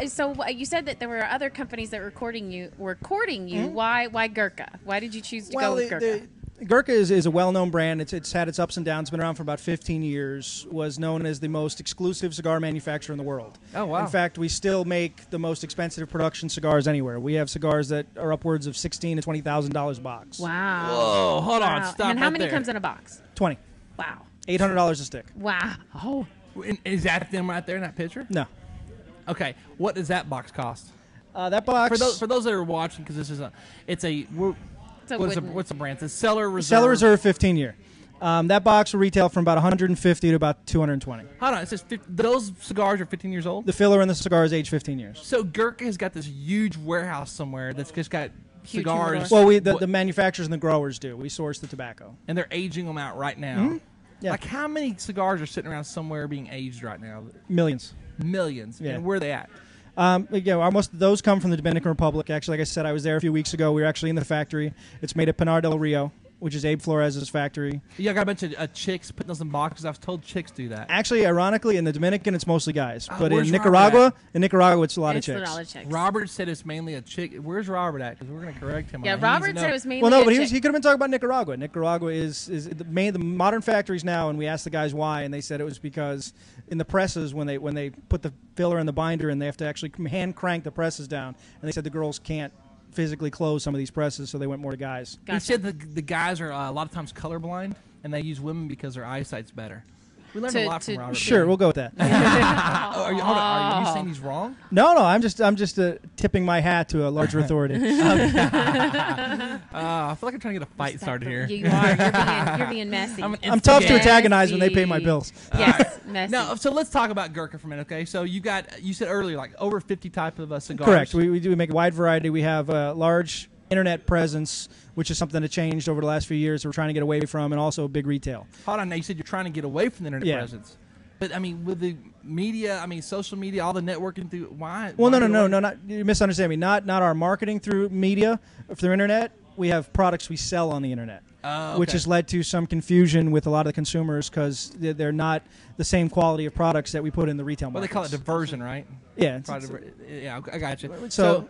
So you said that there were other companies that were courting you. Why Gurkha? Why did you choose to go with Gurkha? Gurkha is a well-known brand. It's had its ups and downs. It's been around for about 15 years. Was known as the most exclusive cigar manufacturer in the world. Oh, wow. In fact, we still make the most expensive production cigars anywhere. We have cigars that are upwards of $16,000 to $20,000 a box. Wow. Whoa. Hold on. Stop. And how right many there. comes in a box? 20. Wow. $800 a stick. Wow. Oh. Is that them right there in that picture? No. Okay. What does that box cost? That box. For those that are watching, because this is what's the brand? It's Cellar Reserve. Cellar Reserve 15-year. That box will retail from about 150 to about 220. Hold on. It says those cigars are 15 years old. The filler in the cigar is age 15 years. So Gurkha has got this huge warehouse somewhere that's just got Huge cigars. humidor. Well, the manufacturers and the growers do. We source the tobacco. And they're aging them out right now. Mm-hmm. Yeah. Like how many cigars are sitting around somewhere being aged right now? Millions. Millions. Yeah. And where are they at? Most of those come from the Dominican Republic. Actually, like I said, I was there a few weeks ago. We were actually in the factory. It's made at Pinar del Rio, which is Abe Flores's factory. Yeah, I got a bunch of chicks putting those in boxes. I was told chicks do that. Actually, ironically, in the Dominican, it's mostly guys. But where's in Robert Nicaragua, it's a lot It's of a chicks. lot of chicks. Robert said it's mainly a chick. Where's Robert at? Because we're going to correct him. Yeah, on that. He Robert needs to said know. it was mainly Well, no, a but chick. he could have been talking about Nicaragua. Nicaragua is the modern factories now, and we asked the guys why, and they said it was because in the presses when they put the filler in the binder, and they have to actually hand crank the presses down, and they said the girls can't physically close some of these presses, so they went more to guys. He said the guys are a lot of times colorblind, and they use women because their eyesight's better. We learned a lot from Robert. Sure, we'll go with that. Are you saying he's wrong? No, I'm just tipping my hat to a larger authority. I feel like I'm trying to get a fight started here. You are. You're being messy. I'm tough to Messy. antagonize when they pay my bills. Yes, messy. No, so let's talk about Gurkha for a minute, okay? So you said earlier like over 50 type of cigars. Correct. We do make a wide variety. We have a large internet presence, which is something that changed over the last few years. We're trying to get away from, and also big retail. Hold on, now you said you're trying to get away from the internet Yeah. presence. But I mean, with the media, social media, all the networking through, why? Well, why no, not you misunderstand me. Not our marketing through media, through internet. We have products we sell on the internet, which has led to some confusion with a lot of the consumers because they're not the same quality of products that we put in the retail Well, they markets. call it diversion, right? Yeah. Yeah, I got you. So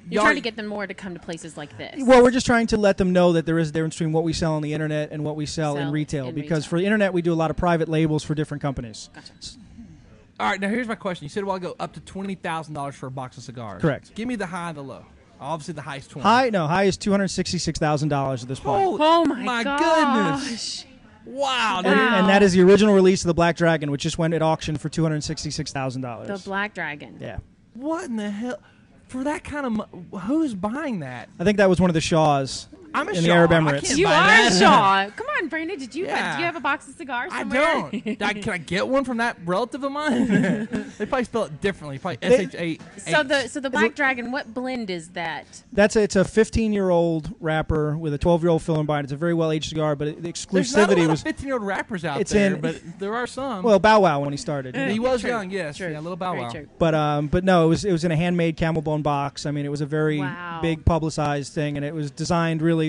You're trying to get them more to come to places like this. Well, we're just trying to let them know that there is a difference between what we sell on the internet and what we sell in retail. Because for the internet, we do a lot of private labels for different companies. Gotcha. All right, now here's my question. You said a while ago up to $20,000 for a box of cigars. Correct. Give me the high and the low. Obviously, the highest 20. High is $266,000 at this point. Oh my goodness! gosh. Wow, dude. Wow. And that is the original release of the Black Dragon, which just went at auction for $266,000. The Black Dragon. Yeah. What in the hell? For that kind of who's buying that? I think that was one of the Shaws I'm a in Shaw. the Arab I Emirates. can't You buy are that. Shaw. Come on, Brandon. Did you Yeah. do you have a box of cigars I somewhere? don't. Can I get one from that relative of mine? They probably spell it differently. Probably SHA. So the Black Dragon, what blend is that? It's a 15-year-old wrapper with a 12-year-old filler and binder. It's a very well-aged cigar, but the There's not a exclusivity lot was of 15-year-old rappers out It's there, in- but there are some. well, Bow Wow when he started. he was True. young, yes. True. Yeah, little Bow Very Wow. true. But no, it was in a handmade camel bone box. I mean, it was a very Wow. big publicized thing, and it was designed really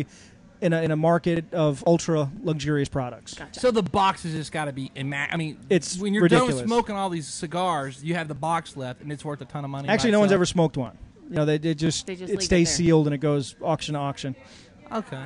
in a market of ultra luxurious products. Gotcha. So the box has just got to be It's when you're done ridiculous. with smoking all these cigars, you have the box left, and it's worth a ton of money. by Actually, no one's itself. ever smoked one. You know, they just leave it it stays there. sealed and it goes auction to auction. Okay.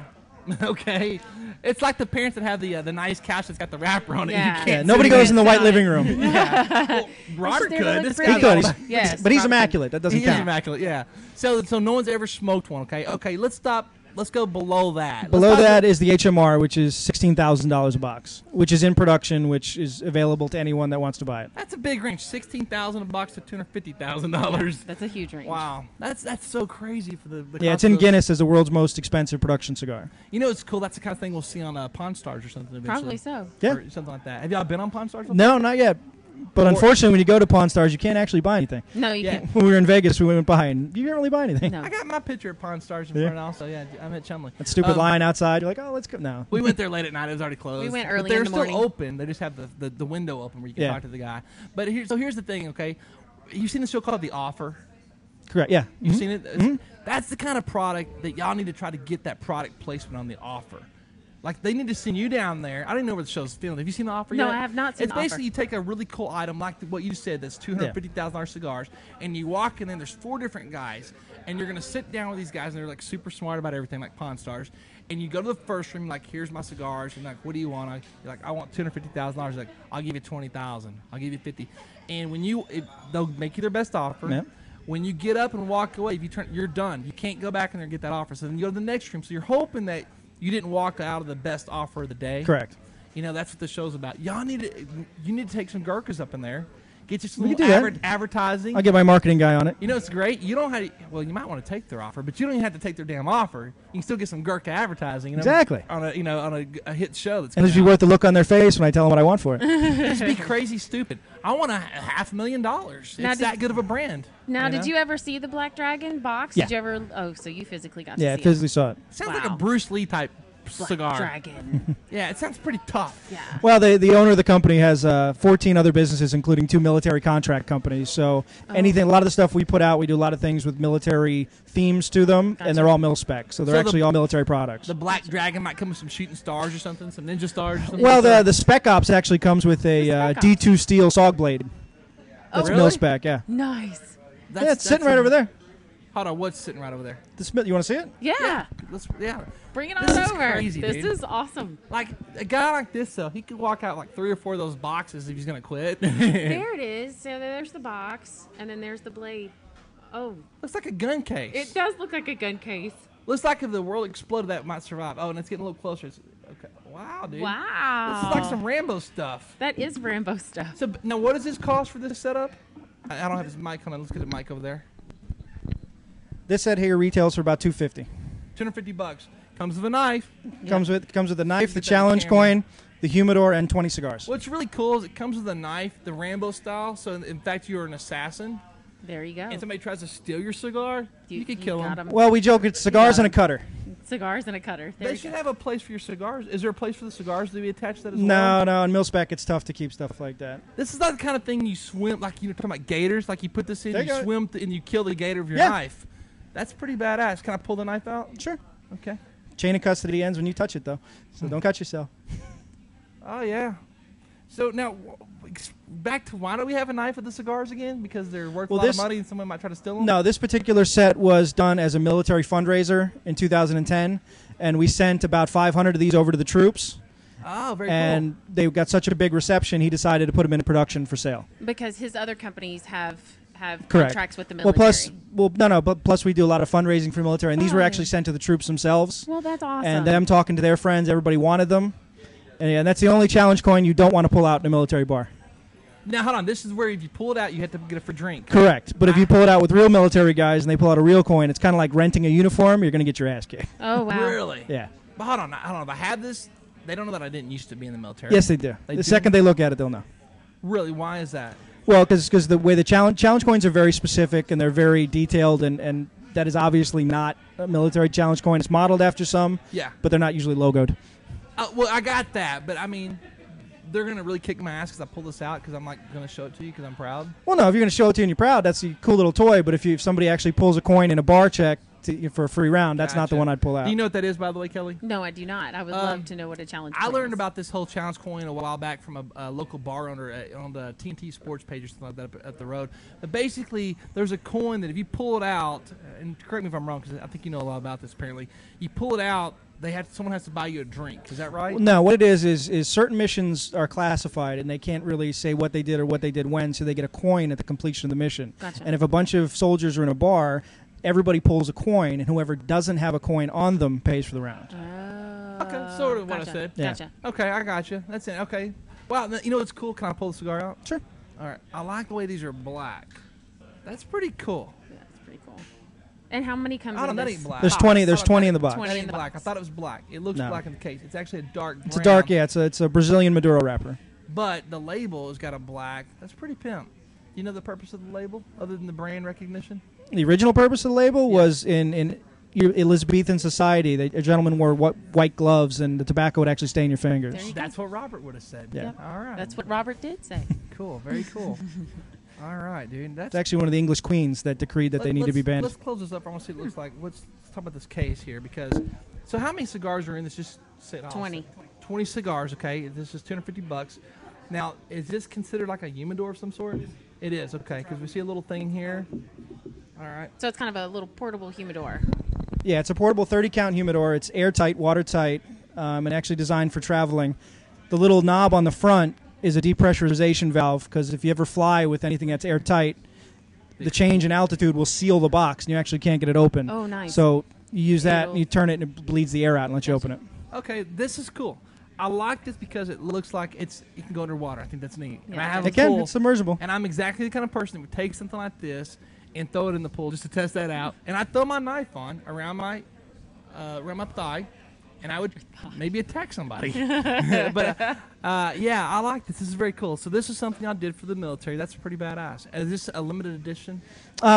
Okay. It's like the parents that have the nice couch that's got the wrapper on it. Yeah. You can't Yeah, sit nobody in goes it. in the white not. living room. Well, Robert there to could. look This pretty. guy's He could. all- He's- Yes, but he's Robert. immaculate. That doesn't He is count. immaculate, yeah. So no one's ever smoked one, okay? Okay, let's stop. Let's go below that. Below that is the HMR, which is $16,000 a box, which is in production, which is available to anyone that wants to buy it. That's a big range. $16,000 a box to $250,000. That's a huge range. Wow, that's so crazy for the Yeah, cost it's in of those. Guinness as the world's most expensive production cigar. You know, it's cool. That's the kind of thing we'll see on Pawn Stars or something. Eventually. Probably so. Yeah. Or something like that. Have y'all been on Pawn Stars? No, not yet. But unfortunately, when you go to Pawn Stars, you can't actually buy anything. No, you can't. When we were in Vegas, we went by, and you can't really buy anything. No. I got my picture at Pawn Stars in front also. Yeah, I'm at Chumley. That stupid line outside. You're like, oh, let's go now. We went there late at night. It was already closed. We went But early they're in the morning. still open. They just have the window open where you can talk to the guy. But here's the thing, okay? You've seen the show called The Offer? Correct, yeah. You've seen it? That's the kind of product that y'all need to try to get that product placement on The Offer. Like, they need to send you down there. I don't even know where the show's filmed. Have you seen The Offer yet? No, I have not seen It's The Offer. basically you take a really cool item like what you said, that's $250,000 cigars, and you walk in, and there's 4 different guys, and you're going to sit down with these guys, and they're, like, super smart about everything, like Pawn Stars, and you go to the first room, like, here's my cigars, and, like, what do you want? You're like, I want $250,000. Like, I'll give you $20,000. I'll give you $50,000. And they'll make you their best offer. Yep. When you get up and walk away, you're done. You can't go back in there and get that offer. So then you go to the next room. So you're hoping that you didn't walk out of the best offer of the day. Correct. You know, that's what the show's about. You need to take some Gurkhas up in there. Get you some We little can do that. advertising. I'll get my marketing guy on it. You know, it's great. You don't have to, well, you might want to take their offer, but you don't even have to take their damn offer. You can still get some Gurkha advertising. You know, Exactly. On a hit show that's And it'll be worth the look on their face when I tell them what I want for it. Just be crazy stupid. I want $500,000. It's Now, that good of a brand. Now, know? did you ever see the Black Dragon box? Yeah. Did you ever? Oh, so you physically got to Yeah, I see physically saw it. Sounds like Wow. a Bruce Lee type Black cigar. Dragon. Yeah, it sounds pretty tough. Yeah. Well, the owner of the company has 14 other businesses, including 2 military contract companies. So a lot of the stuff we put out, we do a lot of things with military themes to them, Gotcha. and they're all mil spec. So they're So actually all military products. The Black Dragon might come with some shooting stars or something, some ninja stars or something. Well, the Spec Ops actually comes with a Spec Ops. D2 steel saw blade. That's really? mil spec, yeah. Nice. Yeah, it's sitting right over there. Hold on, what's sitting right over there? The Smith, you want to see it? Yeah. Yeah. Bring it on This is over. crazy, this dude. is awesome. Like, a guy like this, though, he could walk out like 3 or 4 of those boxes if he's going to quit. There it is. So there's the box, and then there's the blade. Oh, Looks like a gun case. it does look like a gun case. Looks like if the world exploded, that might survive. Oh, and it's getting a little closer. Okay. Wow, dude. Wow. This is like some Rambo stuff. That is Rambo stuff. So, now, what does this cost for this setup? I don't have his mic on. Let's get the mic over there. This set here retails for about $250. $250. Comes with a knife. Comes with a knife, the Get that on challenge camera. coin, the humidor, and 20 cigars. What's really cool is it comes with a knife, the Rambo style. So, in fact, you're an assassin. There you go. And somebody tries to steal your cigar, you could kill got them. Well, we joke it's cigars Yeah. and a cutter. Cigars and a cutter. There They you should go. have a place for your cigars. Is there a place for the cigars to be attached to that as No, well? no, in mil spec it's tough to keep stuff like that. This is not the kind of thing you swim, like you're talking about gators, like you put this in, There you you go. swim, and you kill the gator with your Yeah. knife. That's pretty badass. Can I pull the knife out? Sure. Okay. Chain of custody ends when you touch it, though, so don't cut yourself. Oh, yeah. So now, back to why do we have a knife with the cigars again? Because they're worth a lot of money and someone might try to steal them? No, this particular set was done as a military fundraiser in 2010, and we sent about 500 of these over to the troops. Oh, very And they got such a big reception, he decided to put them into production for sale. Because his other companies have Correct. contracts with the military. But plus we do a lot of fundraising for the military, and these were Oh. actually sent to the troops themselves. Well, that's awesome. And them talking to their friends, everybody wanted them. And that's the only challenge coin you don't want to pull out in a military bar. cool. Now, hold on. This is where if you pull it out, you have to get it for drink. Correct. But if you pull it out with real military guys and they pull out a real coin, it's kind of like renting a uniform. You're going to get your ass kicked. Oh, wow. Really? Yeah. But hold on. If I had this, they don't know that I didn't used to be in the military. Yes, they do. They The do? second they look at it, they'll know. Really? Why is that? Well, because the way the challenge coins are very specific and they're very detailed, and that is obviously not a military challenge coin. It's modeled after some, Yeah. but they're not usually logoed. Well, I got that, but I mean, they're gonna really kick my ass because I pull this out because I'm like gonna show it to you because I'm proud. Well, no, if you're going to show it to you and you're proud, that's a cool little toy. But if somebody actually pulls a coin in a bar check for a free round, that's not the Gotcha. one I'd pull out. Do you know what that is, by the way, Kelly? No, I do not. I would love to know what a challenge I coin learned is. about this whole challenge coin a while back from a local bar owner on the TNT Sports page or something like that up the road. But basically, there's a coin that if you pull it out, and correct me if I'm wrong because I think you know a lot about this. Apparently, you pull it out, someone has to buy you a drink. Is that right? No, what it is certain missions are classified, and they can't really say what they did or what they did when, so they get a coin at the completion of the mission. Gotcha. And if a bunch of soldiers are in a bar, everybody pulls a coin, and whoever doesn't have a coin on them pays for the round. Okay, sort of what I Gotcha. said. Yeah. Gotcha. Okay, I got you. That's it. Okay. Wow, you know what's cool? Can I pull the cigar out? Sure. All right. I like the way these are black. That's pretty cool. Yeah, that's pretty cool. And how many comes I don't in know. That this? ain't black. There's Ah, 20 I there's thought 20 that- in the box. 20 That in ain't the black. I box. thought it was black. It looks No. black in the case. It's actually a dark brown. It's a dark, yeah. It's a Brazilian Maduro wrapper. but the label has got a black. That's pretty pimp. You know the purpose of the label, other than the brand recognition? The original purpose of the label was in Elizabethan society. A gentleman wore white gloves, and the tobacco would actually stay in your fingers. There you That's what Robert would have said. Yeah. Yep. All right. That's what Robert did say. Cool. Very cool. All right, dude. It's actually one of the English queens that decreed that they need to be banned. Let's close this up. I want to see what it looks like. Let's talk about this case here, because so how many cigars are in this? Just say it all. 20. 20 cigars. Okay, this is $250. Now, is this considered like a humidor of some sort? It is. Okay, because we see a little thing here. All right. So it's kind of a little portable humidor. Yeah, it's a portable 30-count humidor. It's airtight, watertight, and actually designed for traveling. The little knob on the front is a depressurization valve, because if you ever fly with anything that's airtight, the change in altitude will seal the box, and you actually can't get it open. Oh, nice. So you use that, and you turn it, and it bleeds the air out and lets you open it. Okay, this is cool. I like this because it looks like it can go underwater. I think that's neat. And I have It a can. pool, It's submersible. and I'm exactly the kind of person that would take something like this and throw it in the pool just to test that out. And I throw my knife on around my thigh, and I would maybe attack somebody. But yeah, I like this. This is very cool. So this is something I did for the military. That's pretty badass. Is this a limited edition?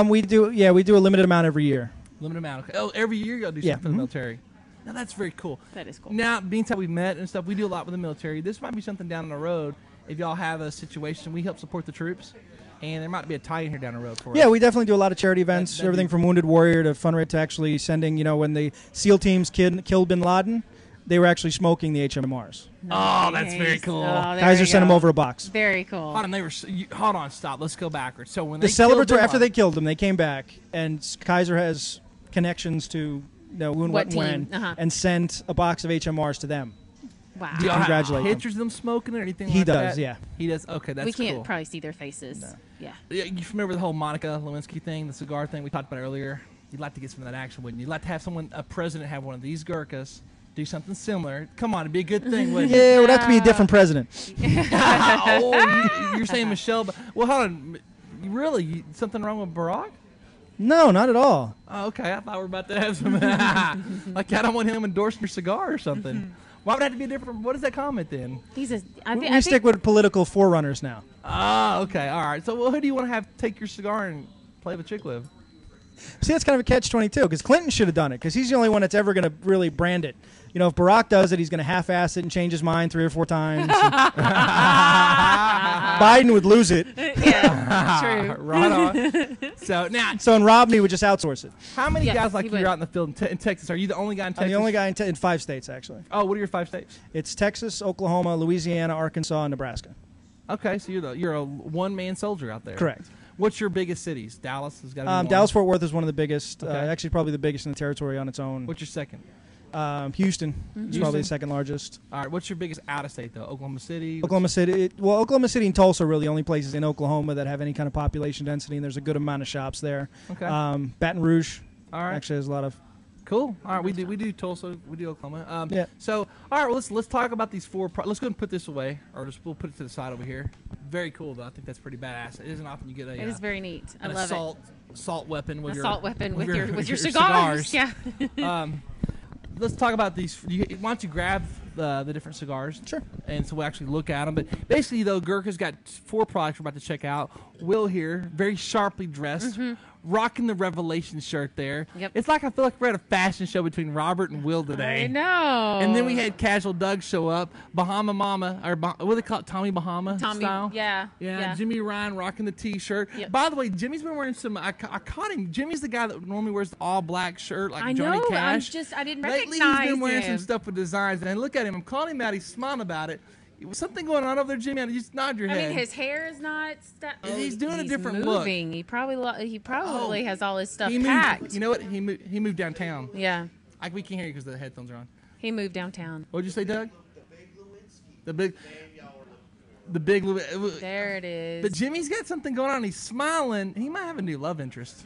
We do a limited amount every year. Limited amount. Okay. Oh, every year you got to do something for the military. Now that's very cool. That is cool. Now, being how we met and stuff, we do a lot with the military. This might be something down the road. If y'all have a situation, we help support the troops, and there might be a tie-in here down the road for us. Yeah, we definitely do a lot of charity events. That'd Everything be- from Wounded Warrior to fundraise to actually sending. When the SEAL teams killed Bin Laden, they were actually smoking the HMRs. Oh, that's very Nice. cool. Oh, there Kaiser we sent them go. over a box. Very cool. Hold on, hold on, stop. Let's go backwards. So when The they killed Bin celebratory after Laden- they killed them, they came back, and Kaiser has connections to Woon What What and team? When, Uh-huh. and sent a box of HMRs to them. Wow. Do y'all have Congratulate them. pictures of them smoking or anything He like that? does, yeah. He does. Okay, that's We can't cool. probably see their faces. Yeah. Yeah, you remember the whole Monica Lewinsky thing, the cigar thing we talked about earlier? You'd like to get some of that action, wouldn't you? You'd like to have a president have one of these Gurkhas, do something similar. Come on, it'd be a good thing, wouldn't it? Yeah, it would have to be a different president. You're saying Michelle, well, hold on. Something wrong with Barack? No, not at all. Oh, okay. I thought we were about to have some. Like, I don't want him endorsing your cigar or something. Why would it have to be a different? What is that comment then? He's a. We stick with political forerunners now. Ah, okay. All right. So, who do you want to have take your cigar and play with chick with? See, that's kind of a catch-22, because Clinton should have done it, because he's the only one that's ever going to really brand it. If Barack does it, he's going to half-ass it and change his mind 3 or 4 times. Biden would lose it. Yeah, true. Right on. So now, So, and Romney would just outsource it. how many Yes, guys like he you would. are out in the field in Texas? Are you the only guy in Texas? I'm the only guy in 5 states, actually. Oh, what are your 5 states? It's Texas, Oklahoma, Louisiana, Arkansas, and Nebraska. Okay, so you're a one-man soldier out there. Correct. What's your biggest cities? Dallas has got to be one. Dallas-Fort Worth is one of the biggest, Okay. actually probably the biggest in the territory on its own. What's your second? Houston is probably the second largest. All right. What's your biggest out-of-state though? Oklahoma City. Oklahoma City, Oklahoma City and Tulsa are really the only places in Oklahoma that have any kind of population density, and there's a good amount of shops there. Okay. Baton Rouge All right. actually has a lot of. Cool. All right. We do Tulsa. We do Oklahoma. Yeah. So all right. Well, let's talk about these 4. Let's go and put this away, or we'll put it to the side over here. Very cool though. I think that's pretty badass. It isn't often you get a. It is very neat. I an love assault weapon with it. your Assault weapon with your with cigars. Yeah. Let's talk about these. Why don't you grab the different cigars? Sure. And so we'll actually look at them. But basically, though, Gurkha's got 4 products we're about to check out. Will here, very sharply dressed, rocking the Revelation shirt there. Yep. It's like I feel like we're at a fashion show between Robert and Will today. I know. And then we had Casual Doug show up, Bahama Mama, or what do they call it, Tommy Bahama Tommy. style? Yeah. Jimmy Ryan rocking the T-shirt. Yep. By the way, Jimmy's been wearing some. I caught him. Jimmy's the guy that normally wears the all black shirt like I Johnny know. Cash. I didn't Lately, recognize he's been wearing him. some stuff with designs, and look at him. I'm calling him out. He's smiling about it. Was something going on over there, Jimmy? Just nod your I head. mean, his hair is not. He's doing a different look. moving. He probably has all his stuff he moved, packed. You know what? He moved downtown. Yeah. We can't hear you because the headphones are on. He moved downtown. What'd you say, Doug? The big Louis. There it is. But Jimmy's got something going on. He's smiling. He might have a new love interest.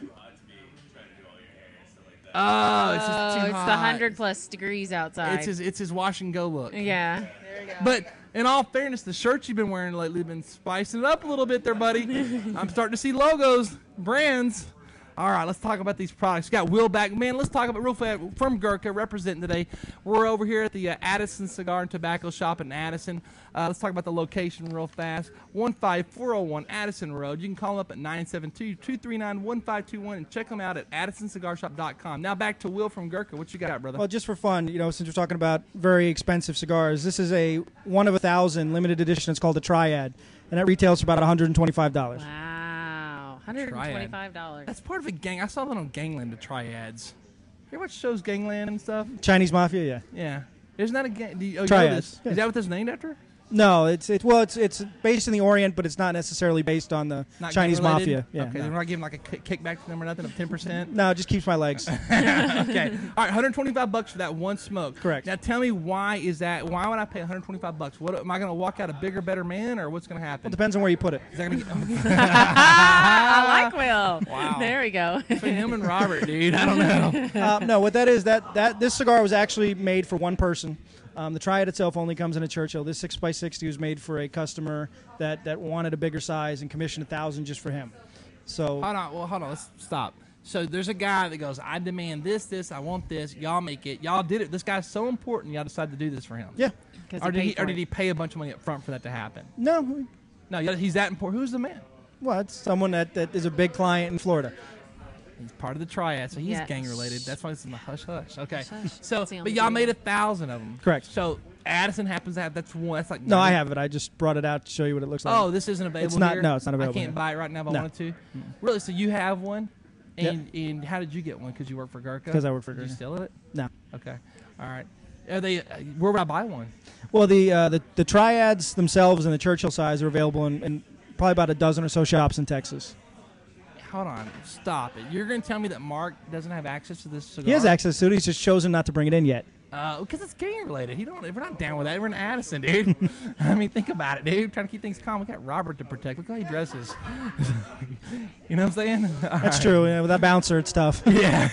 Oh, it's just too it's hot. the 100+ degrees outside. It's his wash and go look. Yeah. There you go. But in all fairness, the shirts you've been wearing lately have been spicing it up a little bit there, buddy. I'm starting to see logos, brands. All right, let's talk about these products. We got Will back. Man, let's talk about real fast from Gurkha representing today. We're over here at the Addison Cigar and Tobacco Shop in Addison. Let's talk about the location real fast. 15401 Addison Road. You can call them up at 972-239-1521 and check them out at addisoncigarshop.com. Now back to Will from Gurkha. What you got, brother? Well, just for fun, since we're talking about very expensive cigars, this is a 1 of 1,000 limited edition. It's called a Triad, and that retails for about $125. Wow. $125. That's part of a gang. I saw that on Gangland, the Triads. You ever watch shows Gangland and stuff? Chinese Mafia, yeah. Yeah. Isn't that a gang? Triads. Is that what it's named after? No, it's based in the Orient, but it's not necessarily based on the Not Chinese gang-related? Mafia. Yeah, Okay, no. they're not giving like a kickback to them or nothing of 10%? No, it just keeps my legs. Okay. All right, $125 for that one smoke. Correct. Now tell me why is that? Why would I pay $125? What am I going to walk out a bigger, better man, or what's going to happen? It depends on where you put it. Is that going to get? I like Will. Wow. There we go. Between him and Robert, dude, I don't know. No, what that is, that this cigar was actually made for one person. The Triad itself only comes in a Churchill. This 6x60 was made for a customer that wanted a bigger size and commissioned 1,000 just for him. So Hold on. Let's stop. So there's a guy that goes, I demand this, I want this. Y'all make it. Y'all did it. This guy's so important. Y'all decided to do this for him. yeah, Or did he pay a bunch of money up front for that to happen? no, No, he's that important. Who's the man? well, it's someone that is a big client in Florida. He's part of the Triad, so he's Yeah. gang related. That's why it's in the hush hush. Okay, Hush, hush. so That's the but only y'all thing. made 1,000 of them. Correct. So Addison happens to have that's one. That's like No, 90. I have it. I just brought it out to show you what it looks like. Oh, this isn't available. It's not- here? no, it's not available I can't here. buy it right now if I No. wanted to. Really? So you have one? Yep. And how did you get one? Because you work for Gurkha? 'Cause I work for Did you Gurkha. steal it? No. Okay. All right. Are they? Where would I buy one? Well, the Triads themselves and the Churchill size are available in probably about a dozen or so shops in Texas. Hold on. Stop it. You're going to tell me that Mark doesn't have access to this cigar? He has access to it. He's just chosen not to bring it in yet. Because it's gang related. We're not down with that. We're in Addison, dude. I mean, think about it, dude. Trying to keep things calm. We got Robert to protect. Look how he dresses. You know what I'm saying? That's true. Yeah, with that bouncer, it's tough. Yeah.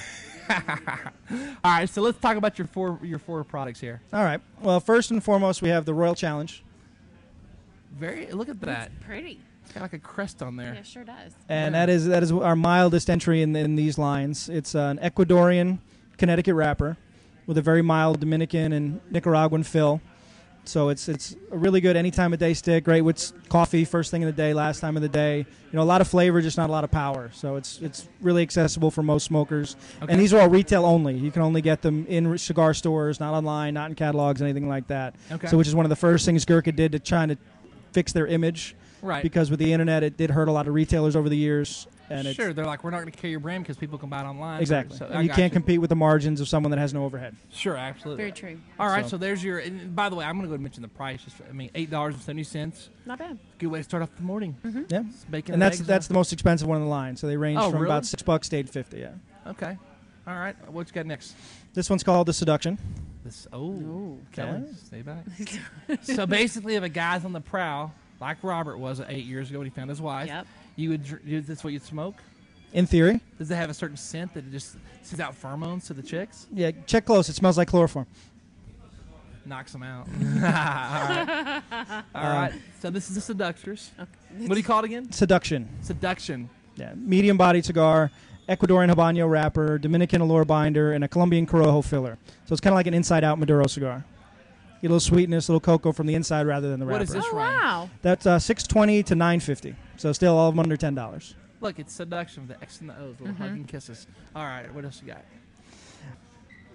All right. So let's talk about your four products here. All right. Well, first and foremost, we have the Royal Challenge. Look at that. Pretty. It's got like a crest on there. Yeah, sure does. And that is our mildest entry in these lines. It's an Ecuadorian Connecticut wrapper with a very mild Dominican and Nicaraguan fill. So it's a really good any time of day stick. Great with coffee first thing in the day, last time of the day. A lot of flavor, just not a lot of power. So it's really accessible for most smokers. Okay. And these are all retail only. You can only get them in cigar stores, not online, not in catalogs, anything like that. Okay. So which is one of the first things Gurkha did to try to fix their image. Right. Because with the internet, it did hurt a lot of retailers over the years. And Sure. They're like, we're not going to carry your brand because people can buy it online. exactly. So, And you can't compete with the margins of someone that has no overhead. Sure, absolutely. Very true. All right, So- so there's your. And by the way, I'm going to go ahead and mention the price. $8.70. Not bad. Good way to start off the morning. Yeah. Bacon And eggs, that's the most expensive one in the line. So they range Oh, from really? about $6 to $8.50. Yeah. Okay. All right. What you got next? This one's called the Seduction. This. Oh, Yeah. Kelly, stay back. So basically, if a guy's on the prowl, like Robert was 8 years ago when he found his wife, Yep. you would. That's what you'd smoke. In theory, Does it have a certain scent that it just sends out pheromones to the chicks? yeah. Check close. It smells like chloroform. Knocks them out. All right. All right. So this is the Seductors. What do you call it again? Seduction. Seduction. Yeah. Medium-bodied cigar, Ecuadorian Habanero wrapper, Dominican Allure binder, and a Colombian Corojo filler. So it's kind of like an inside-out Maduro cigar. Get a little sweetness, a little cocoa from the inside rather than the wrapper. What is this Oh, range? wow. That's $6.20 to $9.50. So still all of them under $10. Look, it's seduction with the X and the O's, little hugging kisses. All right, what else you got?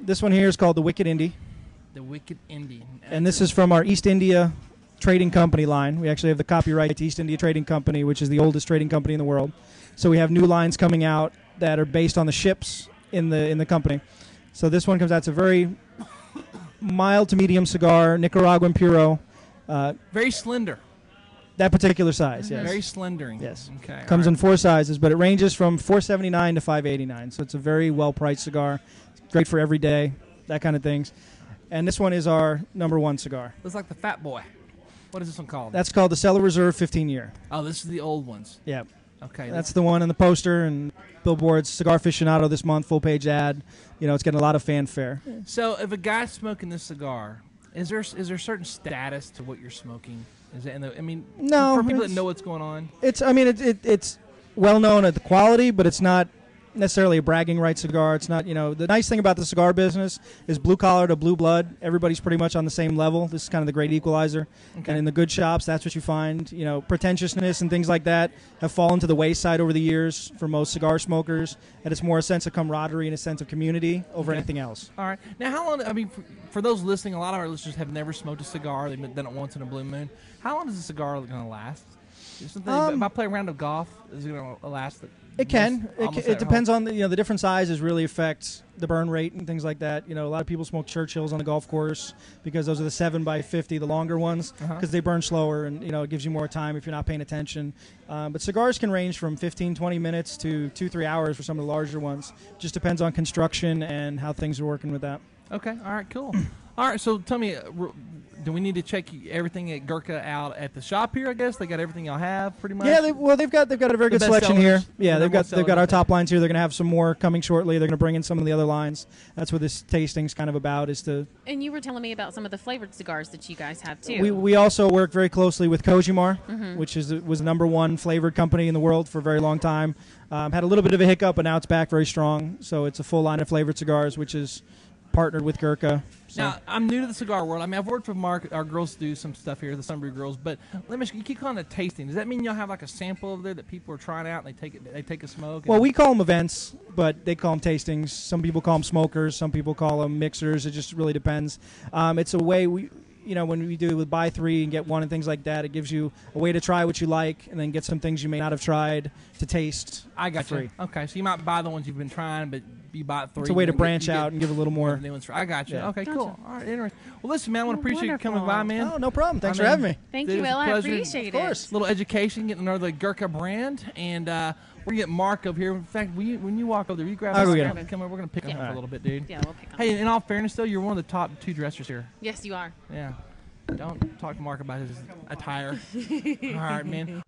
This one here is called the Wicked Indie. The Wicked Indian. And this is from our East India Trading Company line. We actually have the copyright to East India Trading Company, which is the oldest trading company in the world. So we have new lines coming out that are based on the ships in the company. So this one comes out. It's a very mild to medium cigar, Nicaraguan Puro. Very slender. That particular size, yes. Very slendering. Yes. Okay. Comes all in right. 4 sizes, but it ranges from $4.79 to $5.89. So it's a very well-priced cigar. Great for every day, that kind of things. And this one is our #1 cigar. Looks like the Fat Boy. What is this one called? That's called the Cellar Reserve 15-year. Oh, this is the old ones. Yeah. Okay. That's the one on the poster and billboards. Cigar Aficionado this month, full-page ad. It's getting a lot of fanfare. So if a guy's smoking this cigar, is there certain status to what you're smoking? Is it? No, For people that it's- know what's going on. It's well known at the quality, but it's not necessarily a bragging right cigar. It's not, the nice thing about the cigar business is blue collar to blue blood. Everybody's pretty much on the same level. This is kind of the great equalizer. Okay. And in the good shops, that's what you find. Pretentiousness and things like that have fallen to the wayside over the years for most cigar smokers. And it's more a sense of camaraderie and a sense of community over anything else. All right. Now, how long, for those listening, a lot of our listeners have never smoked a cigar. They've done it once in a blue moon. How long is a cigar going to last? If I play a round of golf, is it going to last? It can. It depends on the different sizes really affect the burn rate and things like that. A lot of people smoke Churchills on the golf course because those are the 7x50, the longer ones, because they burn slower and it gives you more time if you're not paying attention. But cigars can range from 15, 20 minutes to 2-3 hours for some of the larger ones. Just depends on construction and how things are working with that. Okay. All right. Cool. All right. So tell me, do we need to check everything at Gurkha out at the shop here? I guess they got everything y'all have pretty much. Yeah, they've got a very good selection here. Yeah, they've got our top lines here. They're going to have some more coming shortly. They're going to bring in some of the other lines. That's what this tasting's kind of about. And you were telling me about some of the flavored cigars that you guys have too. We also work very closely with Kojimar, which was the number one flavored company in the world for a very long time. Had a little bit of a hiccup, but now it's back very strong. So it's a full line of flavored cigars, which is partnered with Gurkha. So. Now, I'm new to the cigar world. I've worked with Mark. Our girls do some stuff here, the Sunbury girls. But let me ask you keep calling it tasting. Does that mean y'all have like a sample over there that people are trying out and they take a smoke? Well, we call them events, but they call them tastings. Some people call them smokers. Some people call them mixers. It just really depends. It's a way when we do with buy 3 and get 1 and things like that, it gives you a way to try what you like and then get some things you may not have tried to taste. I got you. Okay, so you might buy the ones you've been trying, but you buy 3. It's a way to branch out and give a little more. I got you. Yeah. Okay, cool. All right, interesting. Well, listen, man, I want to appreciate you coming by, man. Oh, no problem. Thanks for having me. Thank you, Will. I appreciate it. Of course. A little education, getting to know the Gurkha brand, and we're going to get Mark over here. In fact, when you walk over there, you grab I'll go us. get him. Come over. We're going to pick him up for a little bit, dude. Yeah, we'll pick him. Hey, in all fairness, though, you're one of the top 2 dressers here. Yes, you are. Yeah. Don't talk to Mark about his attire. All right, man.